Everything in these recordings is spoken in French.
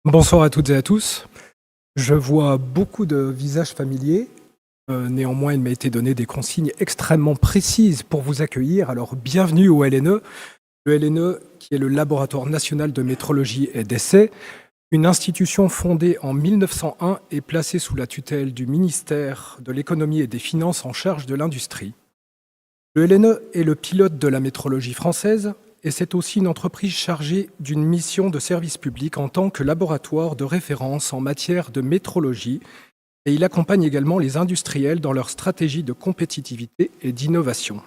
Bonsoir à toutes et à tous. Je vois beaucoup de visages familiers. Néanmoins, il m'a été donné des consignes extrêmement précises pour vous accueillir. Alors, bienvenue au LNE. Le LNE, qui est le Laboratoire national de métrologie et d'essai, une institution fondée en 1901 et placée sous la tutelle du ministère de l'économie et des finances en charge de l'industrie. Le LNE est le pilote de la métrologie française et c'est aussi une entreprise chargée d'une mission de service public en tant que laboratoire de référence en matière de métrologie, et il accompagne également les industriels dans leur stratégie de compétitivité et d'innovation.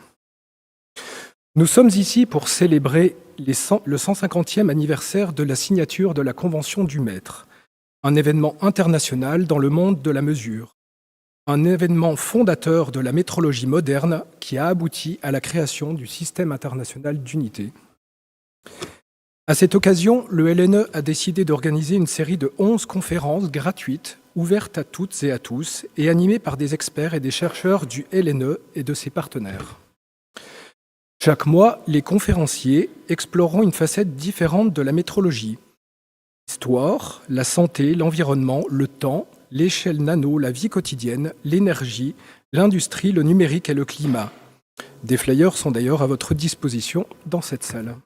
Nous sommes ici pour célébrer le 150e anniversaire de la signature de la Convention du Maître, un événement international dans le monde de la mesure, un événement fondateur de la métrologie moderne qui a abouti à la création du système international d'unité. À cette occasion, le LNE a décidé d'organiser une série de 11 conférences gratuites, ouvertes à toutes et à tous, et animées par des experts et des chercheurs du LNE et de ses partenaires. Chaque mois, les conférenciers exploreront une facette différente de la métrologie. L'histoire, la santé, l'environnement, le temps, l'échelle nano, la vie quotidienne, l'énergie, l'industrie, le numérique et le climat. Des flyers sont d'ailleurs à votre disposition dans cette salle.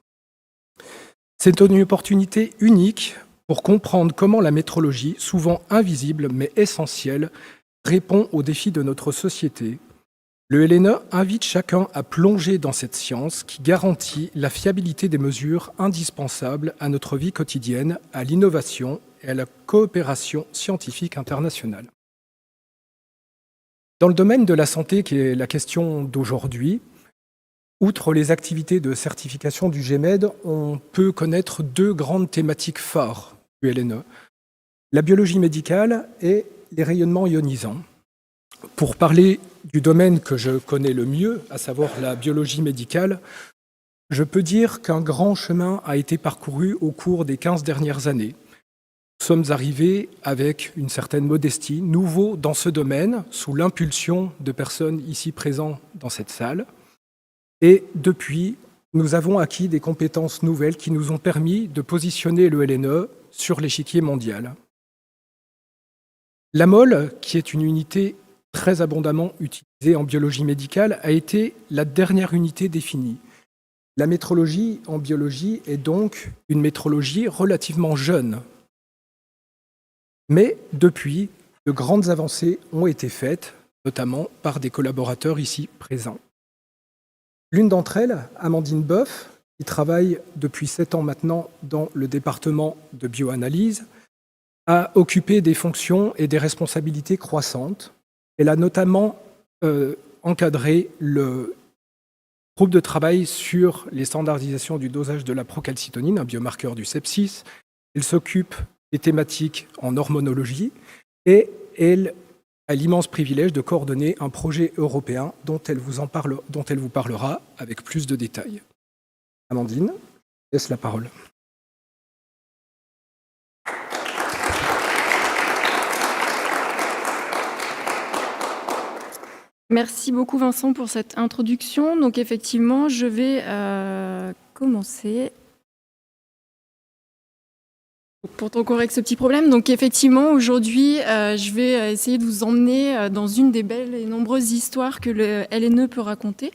C'est une opportunité unique pour comprendre comment la métrologie, souvent invisible mais essentielle, répond aux défis de notre société. Le LNE invite chacun à plonger dans cette science qui garantit la fiabilité des mesures indispensables à notre vie quotidienne, à l'innovation et à la coopération scientifique internationale. Dans le domaine de la santé, qui est la question d'aujourd'hui, outre les activités de certification du GEMED, on peut connaître deux grandes thématiques phares du LNE, la biologie médicale et les rayonnements ionisants. Pour parler du domaine que je connais le mieux, à savoir la biologie médicale, je peux dire qu'un grand chemin a été parcouru au cours des 15 dernières années. Nous sommes arrivés avec une certaine modestie, nouveaux dans ce domaine, sous l'impulsion de personnes ici présentes dans cette salle. Et depuis, nous avons acquis des compétences nouvelles qui nous ont permis de positionner le LNE sur l'échiquier mondial. La mole, qui est une unité très abondamment utilisée en biologie médicale, a été la dernière unité définie. La métrologie en biologie est donc une métrologie relativement jeune. Mais depuis, de grandes avancées ont été faites, notamment par des collaborateurs ici présents. L'une d'entre elles, Amandine Boeuf, qui travaille depuis 7 ans maintenant dans le département de bioanalyse, a occupé des fonctions et des responsabilités croissantes. Elle a notamment encadré le groupe de travail sur les standardisations du dosage de la procalcitonine, un biomarqueur du sepsis. Elle s'occupe des thématiques en hormonologie et elle a l'immense privilège de coordonner un projet européen dont elle vous parlera avec plus de détails. Amandine, je laisse la parole. Merci beaucoup Vincent pour cette introduction. Donc effectivement, je vais commencer. Pourtant correct ce petit problème. Donc effectivement, aujourd'hui, je vais essayer de vous emmener dans une des belles et nombreuses histoires que le LNE peut raconter.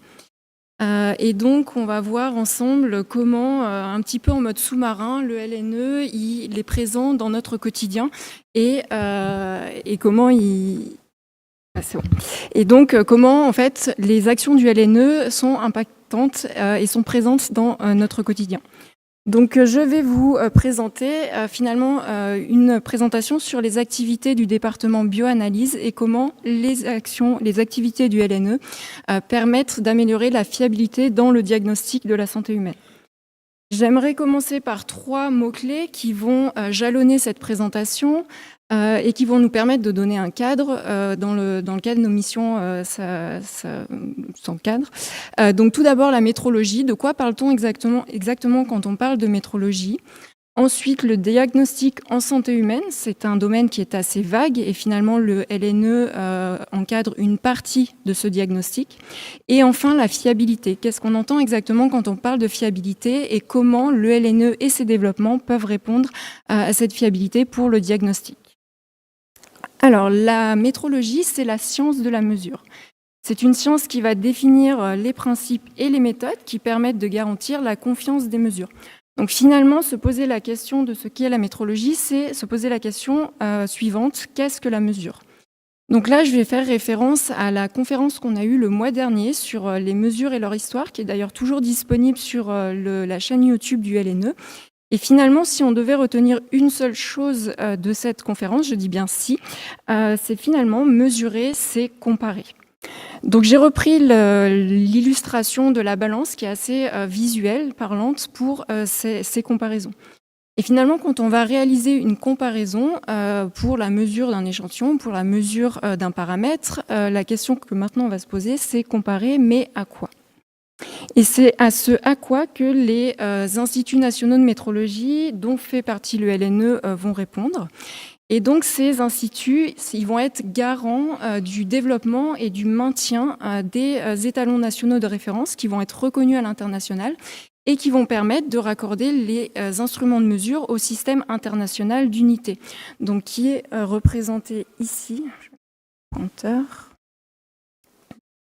Et donc, on va voir ensemble comment, un petit peu en mode sous-marin, le LNE, il est présent dans notre quotidien et comment il... Ah, c'est bon. Et donc, comment, en fait, les actions du LNE sont impactantes et sont présentes dans notre quotidien. Donc, je vais vous présenter finalement une présentation sur les activités du département bioanalyse et comment les activités du LNE permettent d'améliorer la fiabilité dans le diagnostic de la santé humaine. J'aimerais commencer par 3 mots-clés qui vont jalonner cette présentation et qui vont nous permettre de donner un cadre dans le cadre de nos missions sans cadre. Donc tout d'abord la métrologie. De quoi parle-t-on exactement quand on parle de métrologie ? Ensuite, le diagnostic en santé humaine, c'est un domaine qui est assez vague et finalement le LNE encadre une partie de ce diagnostic. Et enfin, la fiabilité. Qu'est-ce qu'on entend exactement quand on parle de fiabilité et comment le LNE et ses développements peuvent répondre à cette fiabilité pour le diagnostic? Alors, la métrologie, c'est la science de la mesure. C'est une science qui va définir les principes et les méthodes qui permettent de garantir la confiance des mesures. Donc finalement, se poser la question de ce qu'est la métrologie, c'est se poser la question suivante, qu'est-ce que la mesure? Donc là, je vais faire référence à la conférence qu'on a eue le mois dernier sur les mesures et leur histoire, qui est d'ailleurs toujours disponible sur la chaîne YouTube du LNE. Et finalement, si on devait retenir une seule chose de cette conférence, je dis bien si, c'est finalement mesurer, c'est comparer. Donc j'ai repris l'illustration de la balance qui est assez visuelle, parlante pour ces comparaisons. Et finalement, quand on va réaliser une comparaison pour la mesure d'un échantillon, pour la mesure d'un paramètre, la question que maintenant on va se poser, c'est comparer, mais à quoi? Et c'est à ce à quoi que les instituts nationaux de métrologie, dont fait partie le LNE, vont répondre. Et donc, ces instituts, ils vont être garants du développement et du maintien des étalons nationaux de référence qui vont être reconnus à l'international et qui vont permettre de raccorder les instruments de mesure au système international d'unité, donc qui est représenté ici.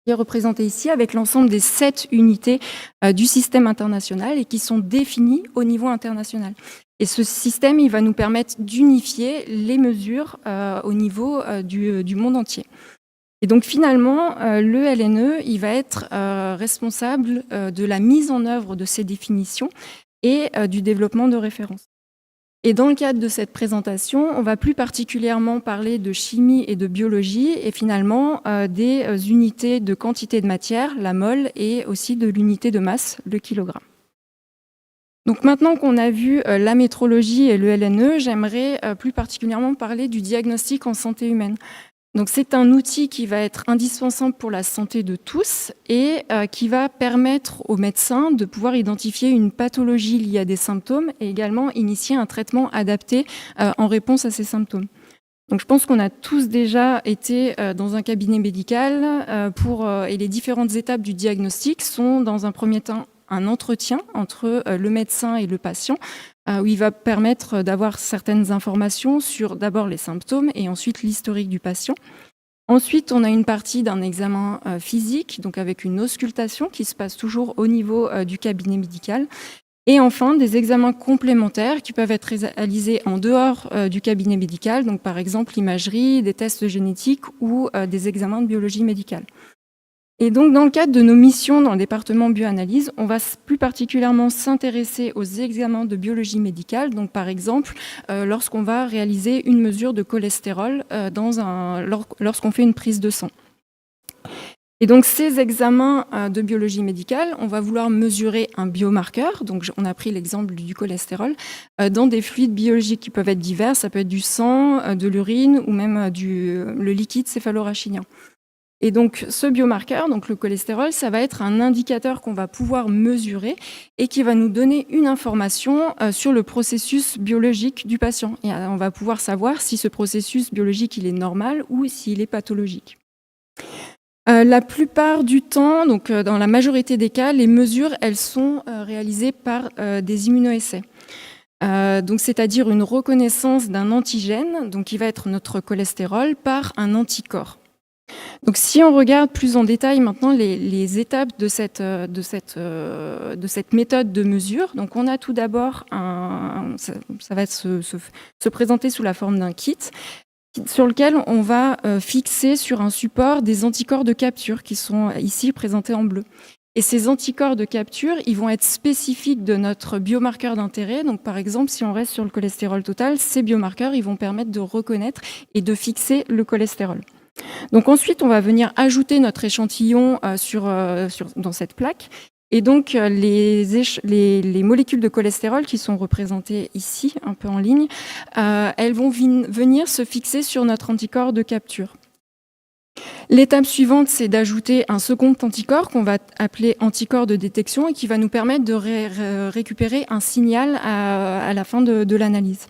Qui est représenté ici avec l'ensemble des 7 unités du système international et qui sont définies au niveau international. Et ce système, il va nous permettre d'unifier les mesures au niveau du monde entier. Et donc finalement, le LNE, il va être responsable de la mise en œuvre de ces définitions et du développement de références. Et dans le cadre de cette présentation, on va plus particulièrement parler de chimie et de biologie et finalement des unités de quantité de matière, la mole, et aussi de l'unité de masse, le kilogramme. Donc maintenant qu'on a vu la métrologie et le LNE, j'aimerais plus particulièrement parler du diagnostic en santé humaine. Donc c'est un outil qui va être indispensable pour la santé de tous et qui va permettre aux médecins de pouvoir identifier une pathologie liée à des symptômes et également initier un traitement adapté en réponse à ces symptômes. Donc je pense qu'on a tous déjà été dans un cabinet médical et les différentes étapes du diagnostic sont dans un premier temps un entretien entre le médecin et le patient où il va permettre d'avoir certaines informations sur d'abord les symptômes et ensuite l'historique du patient. Ensuite, on a une partie d'un examen physique, donc avec une auscultation qui se passe toujours au niveau du cabinet médical. Et enfin, des examens complémentaires qui peuvent être réalisés en dehors du cabinet médical, donc par exemple l'imagerie, des tests génétiques ou des examens de biologie médicale. Et donc, dans le cadre de nos missions dans le département bioanalyse, on va plus particulièrement s'intéresser aux examens de biologie médicale. Donc, par exemple, lorsqu'on va réaliser une mesure de cholestérol lorsqu'on fait une prise de sang. Et donc, ces examens de biologie médicale, on va vouloir mesurer un biomarqueur. Donc, on a pris l'exemple du cholestérol dans des fluides biologiques qui peuvent être divers. Ça peut être du sang, de l'urine ou même le liquide céphalorachidien. Et donc, ce biomarqueur, donc le cholestérol, ça va être un indicateur qu'on va pouvoir mesurer et qui va nous donner une information sur le processus biologique du patient. Et on va pouvoir savoir si ce processus biologique il est normal ou s'il est pathologique. La plupart du temps, donc dans la majorité des cas, les mesures, elles sont réalisées par des immunoessais. Donc, c'est-à-dire une reconnaissance d'un antigène, donc qui va être notre cholestérol, par un anticorps. Donc, si on regarde plus en détail maintenant les étapes de cette méthode de mesure, donc on a tout d'abord ça va se présenter sous la forme d'un kit sur lequel on va fixer sur un support des anticorps de capture qui sont ici présentés en bleu. Et ces anticorps de capture, ils vont être spécifiques de notre biomarqueur d'intérêt. Donc, par exemple, si on reste sur le cholestérol total, ces biomarqueurs, ils vont permettre de reconnaître et de fixer le cholestérol. Donc ensuite, on va venir ajouter notre échantillon dans cette plaque. Et donc, les molécules de cholestérol qui sont représentées ici, un peu en ligne, elles vont venir se fixer sur notre anticorps de capture. L'étape suivante, c'est d'ajouter un second anticorps qu'on va appeler anticorps de détection et qui va nous permettre de récupérer un signal à la fin de l'analyse.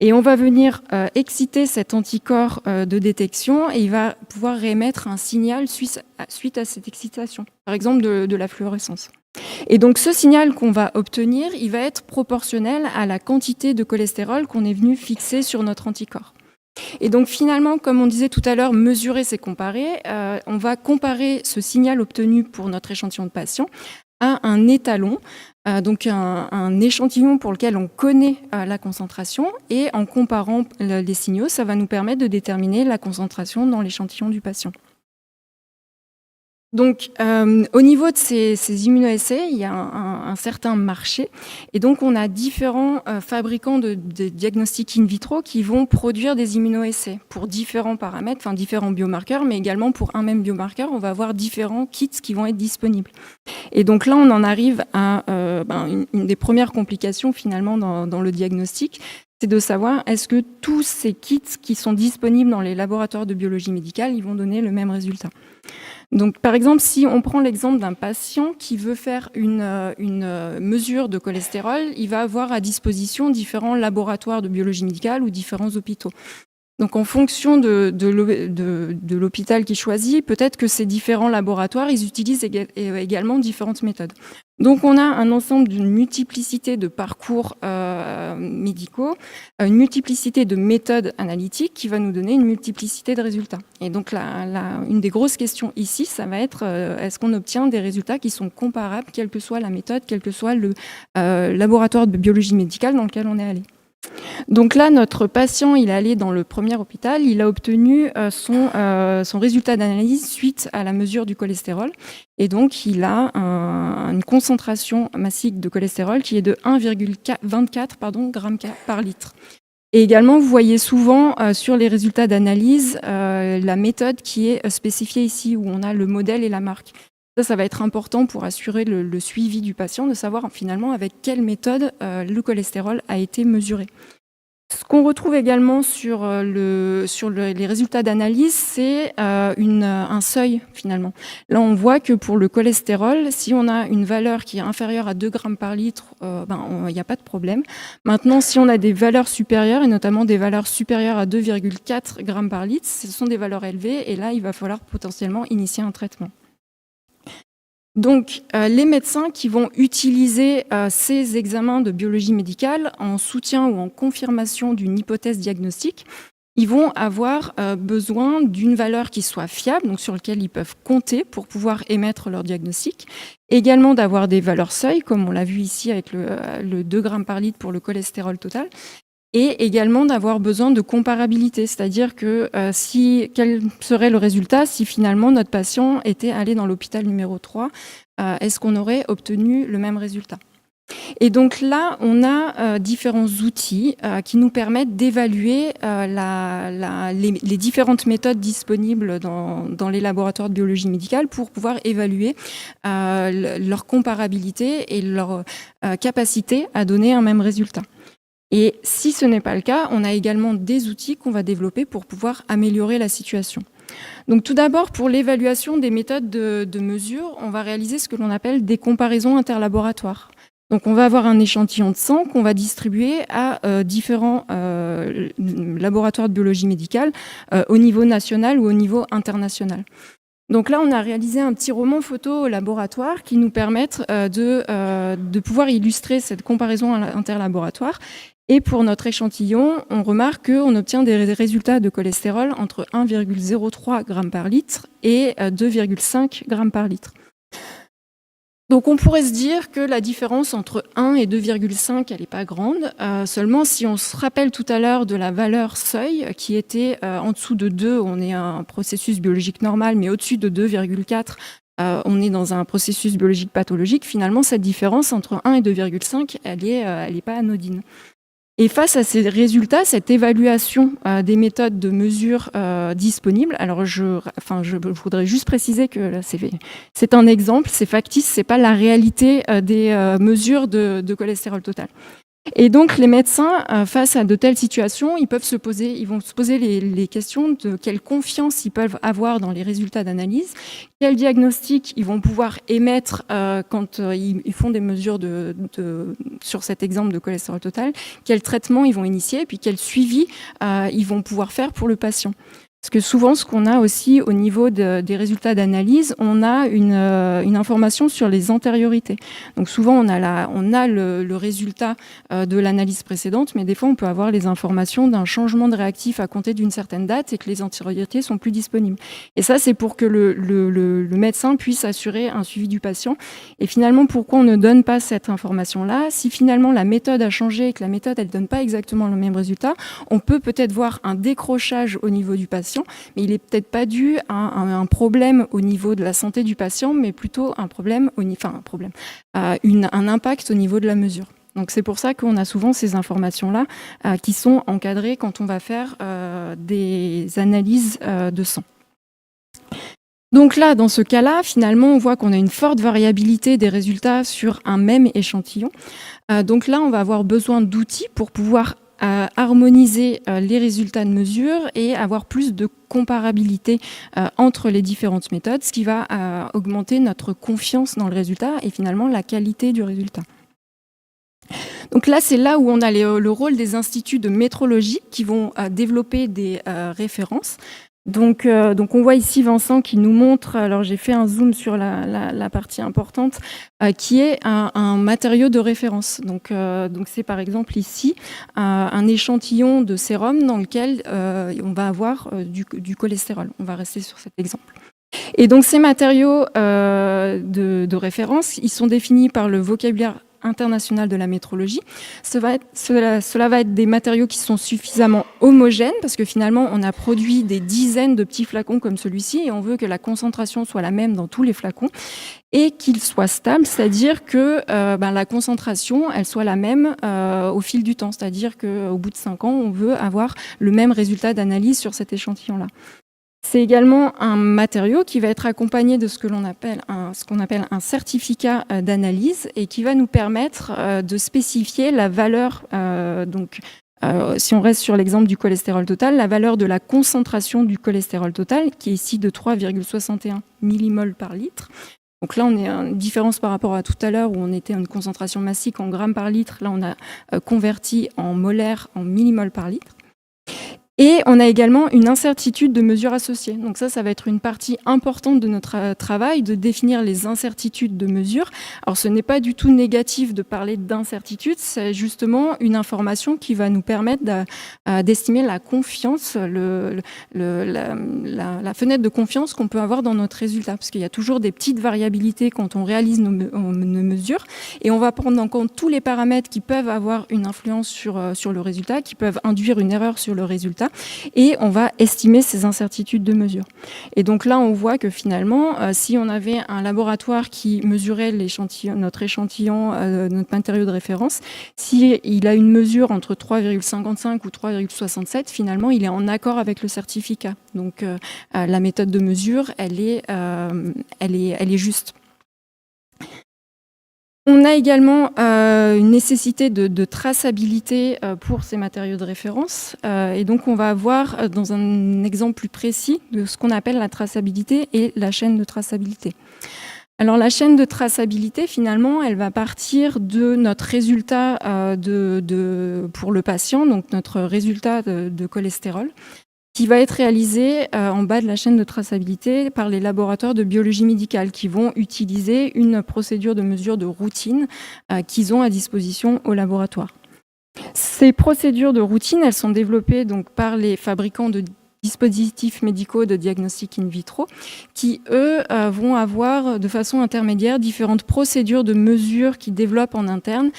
Et on va venir exciter cet anticorps de détection et il va pouvoir réémettre un signal suite à cette excitation, par exemple de la fluorescence. Et donc ce signal qu'on va obtenir, il va être proportionnel à la quantité de cholestérol qu'on est venu fixer sur notre anticorps. Et donc finalement, comme on disait tout à l'heure, mesurer c'est comparer. On va comparer ce signal obtenu pour notre échantillon de patient à un étalon, donc un échantillon pour lequel on connaît la concentration. Et en comparant les signaux, ça va nous permettre de déterminer la concentration dans l'échantillon du patient. Donc, au niveau de ces immunoessais, il y a un certain marché. Et donc, on a différents fabricants de diagnostics in vitro qui vont produire des immunoessais pour différents paramètres, enfin différents biomarqueurs, mais également pour un même biomarqueur, on va avoir différents kits qui vont être disponibles. Et donc là, on en arrive à une des premières complications finalement dans le diagnostic, c'est de savoir est-ce que tous ces kits qui sont disponibles dans les laboratoires de biologie médicale, ils vont donner le même résultat. Donc, par exemple, si on prend l'exemple d'un patient qui veut faire une mesure de cholestérol, il va avoir à disposition différents laboratoires de biologie médicale ou différents hôpitaux. Donc, en fonction de l'hôpital qu'il choisit, peut-être que ces différents laboratoires, ils utilisent également différentes méthodes. Donc, on a un ensemble d'une multiplicité de parcours médicaux, une multiplicité de méthodes analytiques qui va nous donner une multiplicité de résultats. Et donc, une des grosses questions ici, ça va être est-ce qu'on obtient des résultats qui sont comparables, quelle que soit la méthode, quel que soit le laboratoire de biologie médicale dans lequel on est allé. Donc là, notre patient, il est allé dans le premier hôpital, il a obtenu son résultat d'analyse suite à la mesure du cholestérol. Et donc, il a une concentration massique de cholestérol qui est de 1,24 grammes par litre. Et également, vous voyez souvent sur les résultats d'analyse la méthode qui est spécifiée ici, où on a le modèle et la marque. Ça va être important pour assurer le suivi du patient, de savoir finalement avec quelle méthode le cholestérol a été mesuré. Ce qu'on retrouve également sur les résultats d'analyse, c'est un seuil finalement. Là, on voit que pour le cholestérol, si on a une valeur qui est inférieure à 2 grammes par litre, il n'y a pas de problème. Maintenant, si on a des valeurs supérieures, et notamment des valeurs supérieures à 2,4 grammes par litre, ce sont des valeurs élevées, et là, il va falloir potentiellement initier un traitement. Donc, les médecins qui vont utiliser ces examens de biologie médicale en soutien ou en confirmation d'une hypothèse diagnostique, ils vont avoir besoin d'une valeur qui soit fiable, donc sur laquelle ils peuvent compter pour pouvoir émettre leur diagnostic. Également d'avoir des valeurs seuil, comme on l'a vu ici avec le 2 grammes par litre pour le cholestérol total. Et également d'avoir besoin de comparabilité, c'est-à-dire que quel serait le résultat si finalement notre patient était allé dans l'hôpital numéro 3, est-ce qu'on aurait obtenu le même résultat ? Et donc là, on a différents outils qui nous permettent d'évaluer les différentes méthodes disponibles dans les laboratoires de biologie médicale pour pouvoir évaluer leur comparabilité et leur capacité à donner un même résultat. Et si ce n'est pas le cas, on a également des outils qu'on va développer pour pouvoir améliorer la situation. Donc tout d'abord, pour l'évaluation des méthodes de mesure, on va réaliser ce que l'on appelle des comparaisons interlaboratoires. Donc on va avoir un échantillon de sang qu'on va distribuer à différents laboratoires de biologie médicale au niveau national ou au niveau international. Donc là, on a réalisé un petit roman photo au laboratoire qui nous permettent de pouvoir illustrer cette comparaison interlaboratoire. Et pour notre échantillon, on remarque qu'on obtient des résultats de cholestérol entre 1,03 g par litre et 2,5 g par litre. Donc on pourrait se dire que la différence entre 1 et 2,5, elle n'est pas grande. Seulement, si on se rappelle tout à l'heure de la valeur seuil, qui était en dessous de 2, on est un processus biologique normal, mais au-dessus de 2,4, on est dans un processus biologique pathologique. Finalement, cette différence entre 1 et 2,5, elle est pas anodine. Et face à ces résultats, cette évaluation des méthodes de mesure disponibles, alors je voudrais juste préciser que là, c'est un exemple, c'est factice, c'est pas la réalité des mesures de cholestérol total. Et donc, les médecins, face à de telles situations, ils vont se poser les questions de quelle confiance ils peuvent avoir dans les résultats d'analyse, quel diagnostic ils vont pouvoir émettre quand ils font des mesures sur cet exemple de cholestérol total, quel traitement ils vont initier, et puis quel suivi ils vont pouvoir faire pour le patient. Parce que souvent, ce qu'on a aussi au niveau des résultats d'analyse, on a une information sur les antériorités. Donc souvent, on a le résultat de l'analyse précédente, mais des fois, on peut avoir les informations d'un changement de réactif à compter d'une certaine date et que les antériorités sont plus disponibles. Et ça, c'est pour que le médecin puisse assurer un suivi du patient. Et finalement, pourquoi on ne donne pas cette information-là? Si finalement, la méthode a changé et que la méthode, elle ne donne pas exactement le même résultat, on peut peut-être voir un décrochage au niveau du patient, mais il n'est peut-être pas dû à un problème au niveau de la santé du patient, mais plutôt un impact au niveau de la mesure. Donc c'est pour ça qu'on a souvent ces informations-là qui sont encadrées quand on va faire des analyses de sang. Donc là, dans ce cas-là, finalement, on voit qu'on a une forte variabilité des résultats sur un même échantillon. Donc là, on va avoir besoin d'outils pour pouvoir harmoniser les résultats de mesure et avoir plus de comparabilité entre les différentes méthodes, ce qui va augmenter notre confiance dans le résultat et finalement la qualité du résultat. Donc là, c'est là où on a le rôle des instituts de métrologie qui vont développer des références. Donc on voit ici Vincent qui nous montre, alors j'ai fait un zoom sur la partie importante, qui est un matériau de référence. Donc c'est par exemple ici un échantillon de sérum dans lequel on va avoir du cholestérol. On va rester sur cet exemple. Et donc ces matériaux de référence, ils sont définis par le vocabulaire international de la métrologie. Cela va être des matériaux qui sont suffisamment homogènes parce que finalement on a produit des dizaines de petits flacons comme celui-ci et on veut que la concentration soit la même dans tous les flacons et qu'il soit stable, c'est-à-dire que la concentration elle soit la même au fil du temps, c'est-à-dire qu'au bout de 5 ans on veut avoir le même résultat d'analyse sur cet échantillon-là. C'est également un matériau qui va être accompagné de ce qu'on appelle un certificat d'analyse et qui va nous permettre de spécifier la valeur, si on reste sur l'exemple du cholestérol total, la valeur de la concentration du cholestérol total, qui est ici de 3,61 millimoles par litre. Donc là, on est une différence par rapport à tout à l'heure où on était à une concentration massique en grammes par litre. Là, on a converti en molaires en millimoles par litre. Et on a également une incertitude de mesure associée. Donc ça va être une partie importante de notre travail, de définir les incertitudes de mesure. Alors ce n'est pas du tout négatif de parler d'incertitude, c'est justement une information qui va nous permettre d'estimer la confiance, la fenêtre de confiance qu'on peut avoir dans notre résultat. Parce qu'il y a toujours des petites variabilités quand on réalise nos mesures. Et on va prendre en compte tous les paramètres qui peuvent avoir une influence sur le résultat, qui peuvent induire une erreur sur le résultat. Et on va estimer ces incertitudes de mesure. Et donc là, on voit que finalement, si on avait un laboratoire qui mesurait notre échantillon, notre matériau de référence, s'il a une mesure entre 3,55 ou 3,67, finalement, il est en accord avec le certificat. Donc la méthode de mesure, elle est juste. On a également une nécessité de traçabilité pour ces matériaux de référence. Et donc, on va avoir dans un exemple plus précis de ce qu'on appelle la traçabilité et la chaîne de traçabilité. Alors, la chaîne de traçabilité, finalement, elle va partir de notre résultat pour le patient, donc notre résultat de cholestérol, qui va être réalisé en bas de la chaîne de traçabilité par les laboratoires de biologie médicale qui vont utiliser une procédure de mesure de routine qu'ils ont à disposition au laboratoire. Ces procédures de routine, elles sont développées donc par les fabricants de dispositifs médicaux de diagnostic in vitro qui, eux, vont avoir de façon intermédiaire différentes procédures de mesure qu'ils développent en interne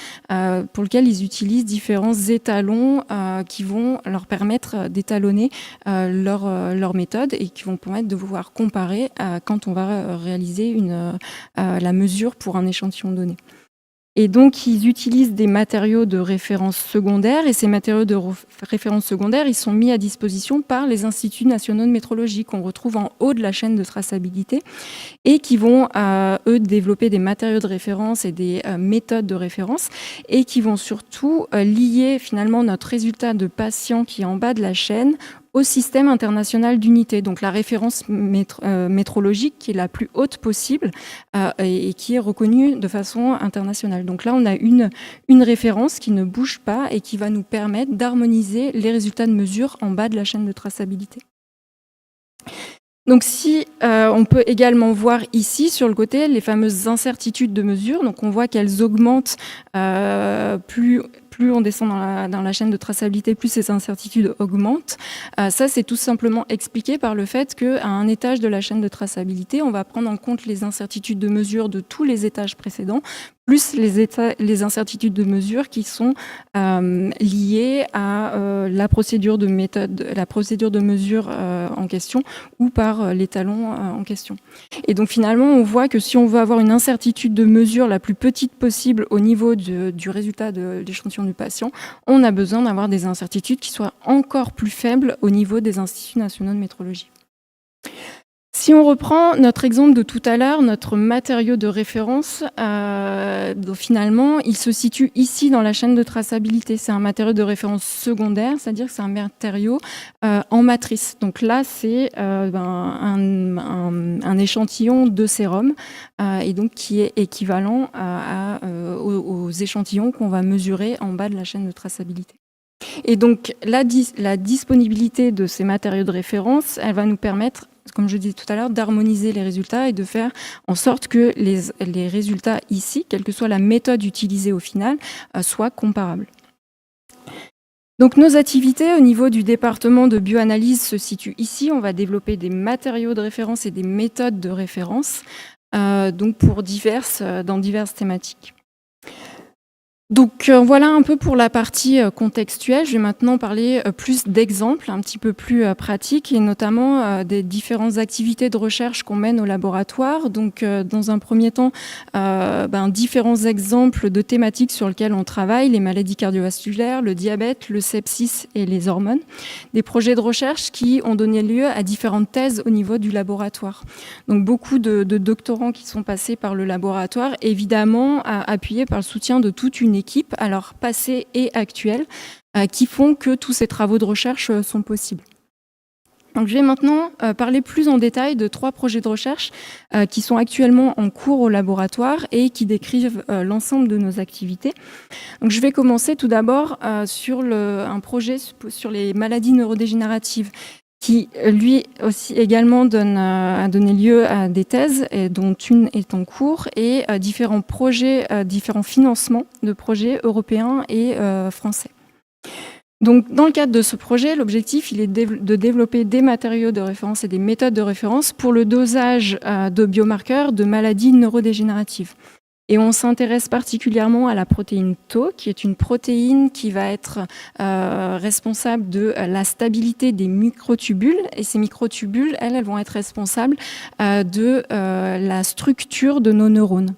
pour lesquelles ils utilisent différents étalons qui vont leur permettre d'étalonner leur méthode et qui vont permettre de pouvoir comparer quand on va réaliser la mesure pour un échantillon donné. Et donc, ils utilisent des matériaux de référence secondaires. Et ces matériaux de référence secondaires, ils sont mis à disposition par les instituts nationaux de métrologie qu'on retrouve en haut de la chaîne de traçabilité et qui vont, eux, développer des matériaux de référence et des méthodes de référence et qui vont surtout lier finalement notre résultat de patient qui est en bas de la chaîne au système international d'unité, donc la référence métrologique qui est la plus haute possible et qui est reconnue de façon internationale. Donc là, on a une référence qui ne bouge pas et qui va nous permettre d'harmoniser les résultats de mesure en bas de la chaîne de traçabilité. Donc si on peut également voir ici sur le côté les fameuses incertitudes de mesure, donc on voit qu'elles augmentent plus on descend dans la chaîne de traçabilité, plus ces incertitudes augmentent. Ça, c'est tout simplement expliqué par le fait qu'à un étage de la chaîne de traçabilité, on va prendre en compte les incertitudes de mesure de tous les étages précédents, plus les incertitudes de mesure qui sont liées à la procédure de mesure en question ou par l'étalon en question. Et donc finalement, on voit que si on veut avoir une incertitude de mesure la plus petite possible au niveau du résultat de l'échantillon du patient, on a besoin d'avoir des incertitudes qui soient encore plus faibles au niveau des instituts nationaux de métrologie. Si on reprend notre exemple de tout à l'heure, notre matériau de référence, donc finalement, il se situe ici dans la chaîne de traçabilité. C'est un matériau de référence secondaire, c'est-à-dire que c'est un matériau en matrice. Donc là, c'est un échantillon de sérum et donc qui est équivalent aux échantillons qu'on va mesurer en bas de la chaîne de traçabilité. Et donc, la disponibilité de ces matériaux de référence, elle va nous permettre, comme je disais tout à l'heure, d'harmoniser les résultats et de faire en sorte que les résultats ici, quelle que soit la méthode utilisée au final, soient comparables. Donc nos activités au niveau du département de bioanalyse se situent ici. On va développer des matériaux de référence et des méthodes de référence donc dans diverses thématiques. Donc voilà un peu pour la partie contextuelle. Je vais maintenant parler plus d'exemples un petit peu plus pratiques et notamment des différentes activités de recherche qu'on mène au laboratoire. Donc dans un premier temps, différents exemples de thématiques sur lesquelles on travaille, les maladies cardiovasculaires, le diabète, le sepsis et les hormones. Des projets de recherche qui ont donné lieu à différentes thèses au niveau du laboratoire. Donc beaucoup de doctorants qui sont passés par le laboratoire, évidemment appuyés par le soutien de toute une équipe, alors passée et actuelle, qui font que tous ces travaux de recherche sont possibles. Donc, je vais maintenant parler plus en détail de 3 projets de recherche qui sont actuellement en cours au laboratoire et qui décrivent l'ensemble de nos activités. Donc, je vais commencer tout d'abord sur un projet sur les maladies neurodégénératives qui, lui aussi également, a donné lieu à des thèses, dont une est en cours, et différents projets, différents financements de projets européens et français. Donc, dans le cadre de ce projet, l'objectif il est de développer des matériaux de référence et des méthodes de référence pour le dosage de biomarqueurs de maladies neurodégénératives. Et on s'intéresse particulièrement à la protéine Tau, qui est une protéine qui va être responsable de la stabilité des microtubules. Et ces microtubules, elles vont être responsables de la structure de nos neurones.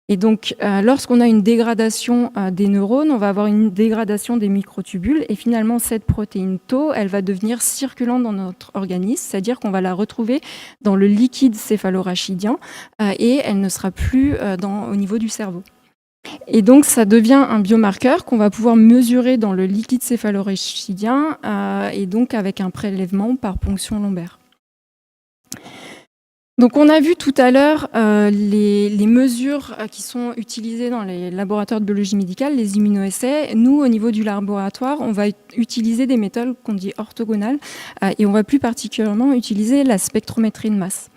Et donc, lorsqu'on a une dégradation des neurones, on va avoir une dégradation des microtubules. Et finalement, cette protéine Tau, elle va devenir circulante dans notre organisme, c'est-à-dire qu'on va la retrouver dans le liquide céphalorachidien et elle ne sera plus au niveau du cerveau. Et donc, ça devient un biomarqueur qu'on va pouvoir mesurer dans le liquide céphalorachidien et donc avec un prélèvement par ponction lombaire. Donc, on a vu tout à l'heure les mesures qui sont utilisées dans les laboratoires de biologie médicale, les immunoessais. Nous, au niveau du laboratoire, on va utiliser des méthodes qu'on dit orthogonales et on va plus particulièrement utiliser la spectrométrie de masse.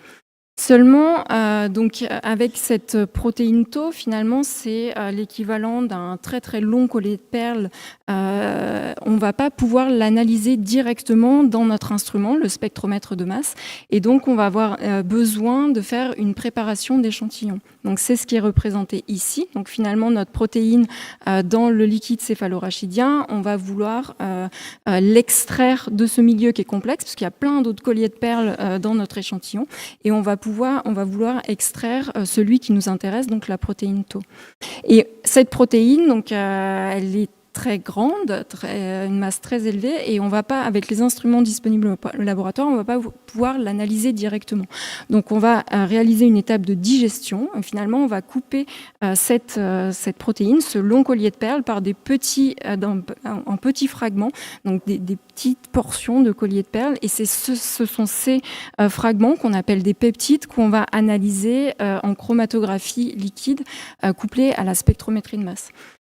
Seulement, donc, avec cette protéine Tau, finalement, c'est l'équivalent d'un très très long collier de perles. On ne va pas pouvoir l'analyser directement dans notre instrument, le spectromètre de masse, et donc on va avoir besoin de faire une préparation d'échantillons. Donc c'est ce qui est représenté ici. Donc finalement, notre protéine dans le liquide céphalorachidien, on va vouloir l'extraire de ce milieu qui est complexe, parce qu'il y a plein d'autres colliers de perles dans notre échantillon, et on va vouloir extraire celui qui nous intéresse, donc la protéine Tau. Et cette protéine, donc, elle est très grande, une masse très élevée, et on va pas, avec les instruments disponibles au laboratoire, on va pas pouvoir l'analyser directement. Donc on va réaliser une étape de digestion. Et finalement, on va couper cette protéine, ce long collier de perles, par des petits, en petits fragments, donc des petites portions de collier de perles. Et ce sont ces fragments qu'on appelle des peptides qu'on va analyser en chromatographie liquide, couplée à la spectrométrie de masse.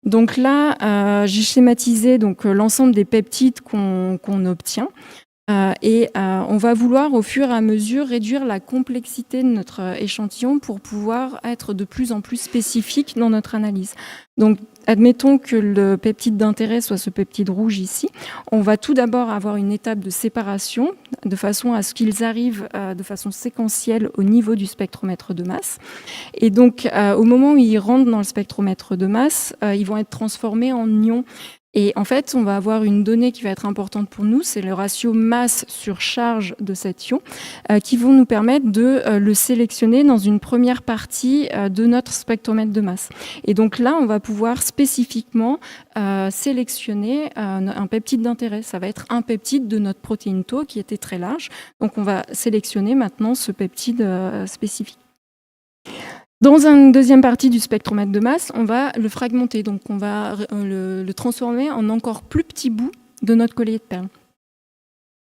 Donc là, j'ai schématisé l'ensemble des peptides qu'on obtient. Et on va vouloir au fur et à mesure réduire la complexité de notre échantillon pour pouvoir être de plus en plus spécifique dans notre analyse. Donc admettons que le peptide d'intérêt soit ce peptide rouge ici. On va tout d'abord avoir une étape de séparation de façon à ce qu'ils arrivent de façon séquentielle au niveau du spectromètre de masse. Et donc au moment où ils rentrent dans le spectromètre de masse, ils vont être transformés en ions. Et en fait, on va avoir une donnée qui va être importante pour nous, c'est le ratio masse sur charge de cet ion, qui vont nous permettre de le sélectionner dans une première partie de notre spectromètre de masse. Et donc là, on va pouvoir spécifiquement sélectionner un peptide d'intérêt. Ça va être un peptide de notre protéine Tau qui était très large. Donc on va sélectionner maintenant ce peptide spécifique. Dans une deuxième partie du spectromètre de masse, on va le fragmenter, donc on va le transformer en encore plus petits bouts de notre collier de perles.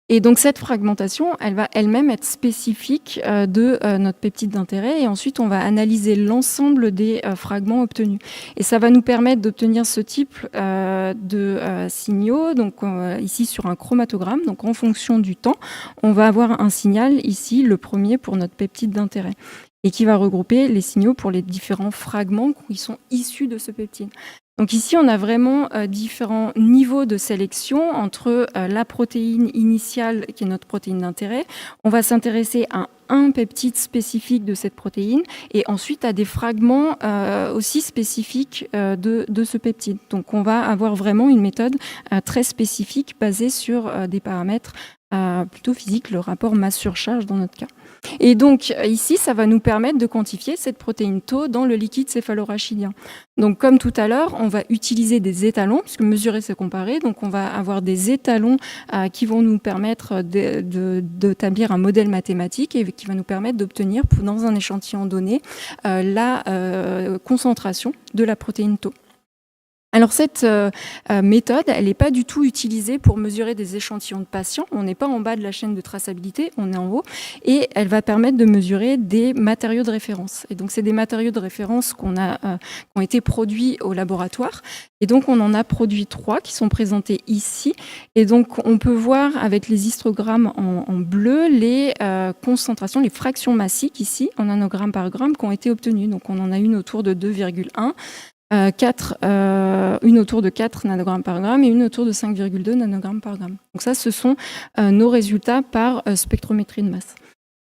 Et donc cette fragmentation, elle va elle-même être spécifique de notre peptide d'intérêt, et ensuite on va analyser l'ensemble des fragments obtenus. Et ça va nous permettre d'obtenir ce type de signaux, donc ici sur un chromatogramme, donc en fonction du temps, on va avoir un signal ici, le premier pour notre peptide d'intérêt, et qui va regrouper les signaux pour les différents fragments qui sont issus de ce peptide. Donc ici, on a vraiment différents niveaux de sélection entre la protéine initiale, qui est notre protéine d'intérêt. On va s'intéresser à un peptide spécifique de cette protéine et ensuite à des fragments aussi spécifiques de ce peptide. Donc on va avoir vraiment une méthode très spécifique basée sur des paramètres plutôt physiques, le rapport masse-surcharge dans notre cas. Et donc ici, ça va nous permettre de quantifier cette protéine Tau dans le liquide céphalorachidien. Donc comme tout à l'heure, on va utiliser des étalons, puisque mesurer c'est comparer, donc on va avoir des étalons qui vont nous permettre d'établir un modèle mathématique et qui va nous permettre d'obtenir, dans un échantillon donné, la concentration de la protéine Tau. Alors cette méthode, elle n'est pas du tout utilisée pour mesurer des échantillons de patients. On n'est pas en bas de la chaîne de traçabilité, on est en haut. Et elle va permettre de mesurer des matériaux de référence. Et donc c'est des matériaux de référence qui ont été produits au laboratoire. Et donc on en a produit 3 qui sont présentés ici. Et donc on peut voir avec les histogrammes en bleu les concentrations, les fractions massiques ici, en nanogrammes par gramme, qui ont été obtenues. Donc on en a une autour de 2,1. Une autour de 4 nanogrammes par gramme et une autour de 5,2 nanogrammes par gramme. Donc ça, ce sont nos résultats par spectrométrie de masse.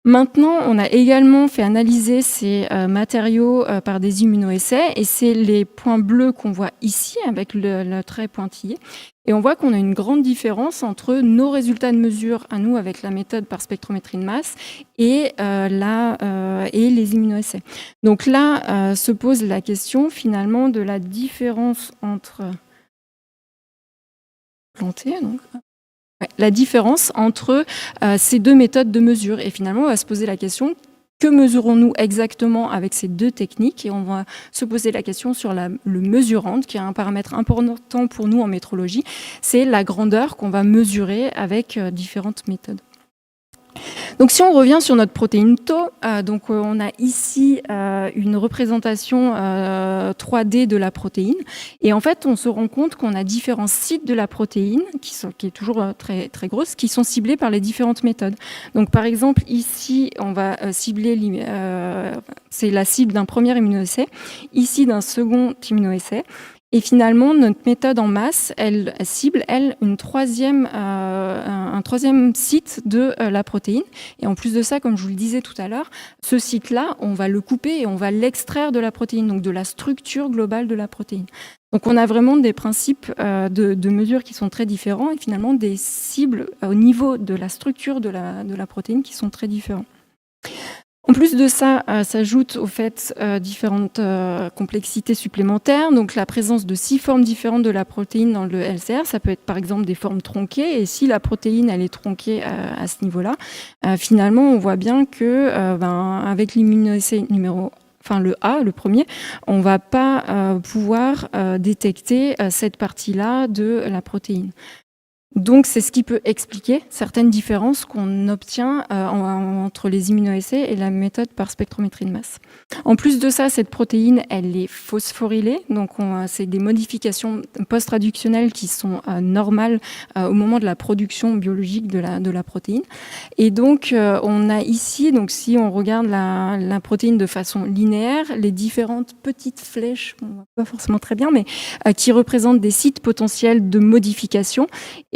Maintenant, on a également fait analyser ces matériaux par des immunoessais et c'est les points bleus qu'on voit ici avec le trait pointillé. Et on voit qu'on a une grande différence entre nos résultats de mesure à nous avec la méthode par spectrométrie de masse et les immunoessais. Donc là se pose la question finalement de la différence entre la différence entre ces deux méthodes de mesure. Et finalement, on va se poser la question, que mesurons-nous exactement avec ces deux techniques? Et on va se poser la question sur le mesurand, qui est un paramètre important pour nous en métrologie. C'est la grandeur qu'on va mesurer avec différentes méthodes. Donc si on revient sur notre protéine Tau, donc on a ici une représentation 3D de la protéine et en fait on se rend compte qu'on a différents sites de la protéine qui est toujours très, très grosse, qui sont ciblés par les différentes méthodes. Donc par exemple ici on va cibler, c'est la cible d'un premier immunoessai, ici d'un second immunoessai. Et finalement, notre méthode en masse, elle cible, un troisième site de la protéine. Et en plus de ça, comme je vous le disais tout à l'heure, ce site-là, on va le couper et on va l'extraire de la protéine, donc de la structure globale de la protéine. Donc on a vraiment des principes de mesure qui sont très différents et finalement des cibles au niveau de la structure de la protéine qui sont très différents. En plus de ça, s'ajoutent au fait différentes complexités supplémentaires. Donc la présence de 6 formes différentes de la protéine dans le LCR, ça peut être par exemple des formes tronquées. Et si la protéine elle est tronquée à ce niveau-là, finalement on voit bien que avec l'immunoassay le A, le premier, on ne va pas pouvoir détecter cette partie-là de la protéine. Donc, c'est ce qui peut expliquer certaines différences qu'on obtient entre les immunoassays et la méthode par spectrométrie de masse. En plus de ça, cette protéine, elle est phosphorylée. Donc, c'est des modifications post-traductionnelles qui sont normales au moment de la production biologique de la protéine. Et donc, on a ici, donc, si on regarde la protéine de façon linéaire, les différentes petites flèches, on ne voit pas forcément très bien, mais qui représentent des sites potentiels de modification.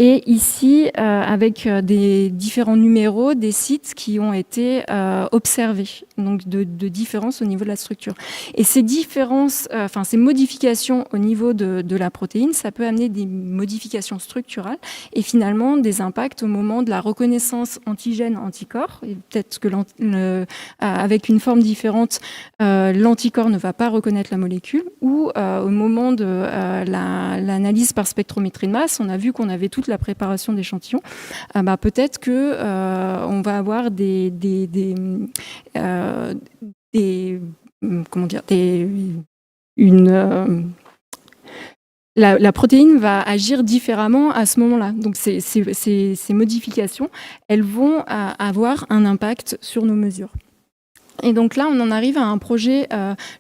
Et ici, avec des différents numéros, des sites qui ont été observés, donc de différences au niveau de la structure. Et ces différences, ces modifications au niveau de la protéine, ça peut amener des modifications structurales et finalement des impacts au moment de la reconnaissance antigène-anticorps. Et peut-être que avec une forme différente, l'anticorps ne va pas reconnaître la molécule, ou au moment de l'analyse par spectrométrie de masse, on a vu qu'on avait toute la préparation d'échantillons. Peut-être que on va avoir la protéine va agir différemment à ce moment-là. Donc ces modifications, elles vont avoir un impact sur nos mesures. Et donc là, on en arrive à un projet,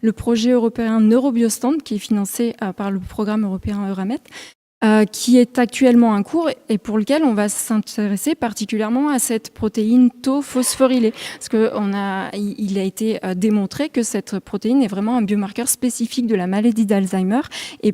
le projet européen Neurobiostand, qui est financé par le programme européen Euramet, qui est actuellement en cours et pour lequel on va s'intéresser particulièrement à cette protéine Tau phosphorylée. Parce qu'il a été démontré que cette protéine est vraiment un biomarqueur spécifique de la maladie d'Alzheimer et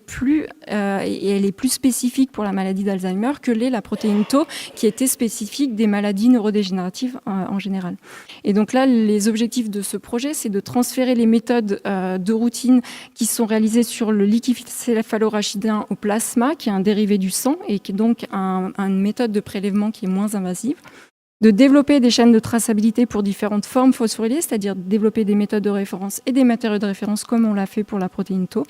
elle est plus spécifique pour la maladie d'Alzheimer que l'est la protéine Tau qui était spécifique des maladies neurodégénératives en général. Et donc là, les objectifs de ce projet, c'est de transférer les méthodes de routine qui sont réalisées sur le liquide céphalorachidien au plasma, qui est un dérivé du sang et qui est donc une méthode de prélèvement qui est moins invasive, de développer des chaînes de traçabilité pour différentes formes phosphorylées, c'est-à-dire développer des méthodes de référence et des matériaux de référence comme on l'a fait pour la protéine Tau,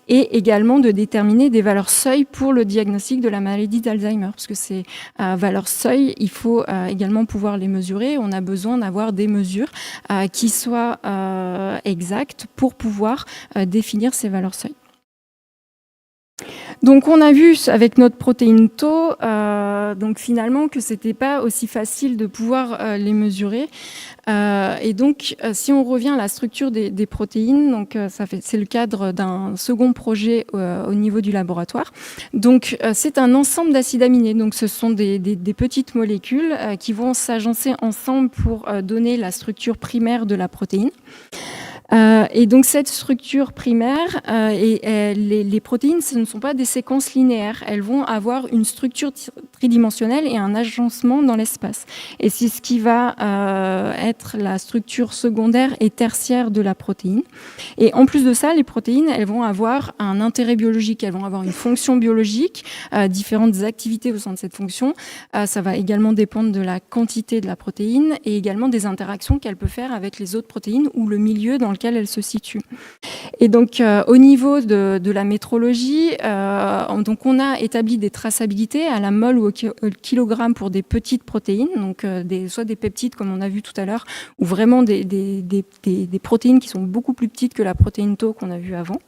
et également de déterminer des valeurs seuil pour le diagnostic de la maladie d'Alzheimer, parce que ces valeurs seuil, il faut également pouvoir les mesurer. On a besoin d'avoir des mesures qui soient exactes pour pouvoir définir ces valeurs seuil. Donc on a vu avec notre protéine Tau donc finalement que c'était pas aussi facile de pouvoir les mesurer. Et donc si on revient à la structure des protéines, donc c'est le cadre d'un second projet au niveau du laboratoire. Donc c'est un ensemble d'acides aminés. Donc ce sont des petites molécules qui vont s'agencer ensemble pour donner la structure primaire de la protéine. Et donc cette structure primaire, les protéines, ce ne sont pas des séquences linéaires. Elles vont avoir une structure tridimensionnelle et un agencement dans l'espace. Et c'est ce qui va être la structure secondaire et tertiaire de la protéine. Et en plus de ça, les protéines, elles vont avoir un intérêt biologique, elles vont avoir une fonction biologique, différentes activités au sein de cette fonction. Ça va également dépendre de la quantité de la protéine et également des interactions qu'elle peut faire avec les autres protéines ou le milieu dans lequel elle se situe. Et donc, au niveau de la métrologie, donc on a établi des traçabilités à la mole ou au kilogramme pour des petites protéines, donc soit des peptides comme on a vu tout à l'heure, ou vraiment des protéines qui sont beaucoup plus petites que la protéine Tau qu'on a vue avant.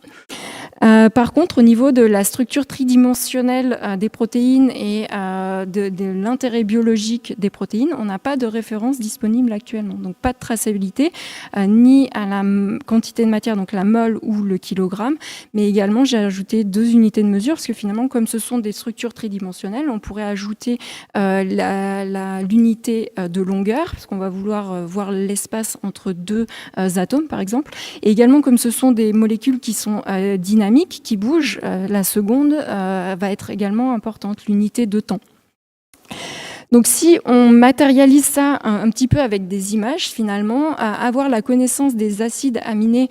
Par contre, au niveau de la structure tridimensionnelle des protéines et de l'intérêt biologique des protéines, on n'a pas de référence disponible actuellement. Donc pas de traçabilité, ni à la quantité de matière, donc la mole ou le kilogramme, mais également j'ai ajouté 2 unités de mesure, parce que finalement, comme ce sont des structures tridimensionnelles, on pourrait à ajouter l'unité de longueur, parce qu'on va vouloir voir l'espace entre deux atomes, par exemple. Et également, comme ce sont des molécules qui sont dynamiques, qui bougent, la seconde va être également importante, l'unité de temps. Donc si on matérialise ça un petit peu avec des images, finalement, avoir la connaissance des acides aminés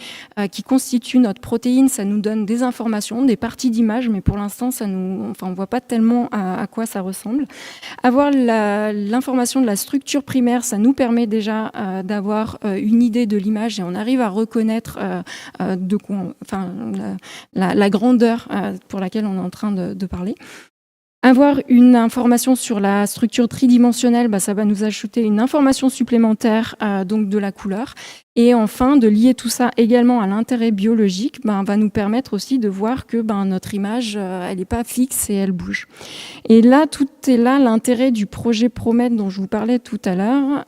qui constituent notre protéine, ça nous donne des informations, des parties d'image, mais pour l'instant, on voit pas tellement à quoi ça ressemble. Avoir l'information de la structure primaire, ça nous permet déjà d'avoir une idée de l'image et on arrive à reconnaître la grandeur pour laquelle on est en train de parler. Avoir une information sur la structure tridimensionnelle, ça va nous ajouter une information supplémentaire donc de la couleur. Et enfin, de lier tout ça également à l'intérêt biologique, va nous permettre aussi de voir que notre image, elle n'est pas fixe et elle bouge. Et là, tout est là l'intérêt du projet PROMET dont je vous parlais tout à l'heure,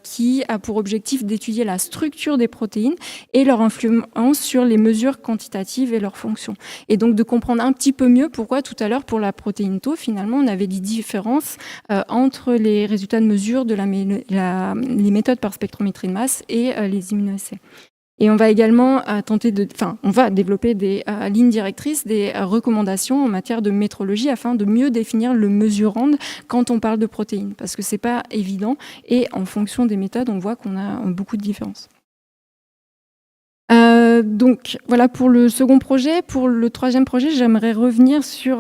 qui a pour objectif d'étudier la structure des protéines et leur influence sur les mesures quantitatives et leurs fonctions. Et donc de comprendre un petit peu mieux pourquoi tout à l'heure, pour la protéine Tau, finalement, on avait des différences entre les résultats de mesure de les méthodes par spectrométrie de masse et les immunoassays. Et on va également on va développer des lignes directrices, des recommandations en matière de métrologie afin de mieux définir le mesurand quand on parle de protéines, parce que c'est pas évident et en fonction des méthodes, on voit qu'on a beaucoup de différences. Donc voilà pour le second projet. Pour le troisième projet, j'aimerais revenir sur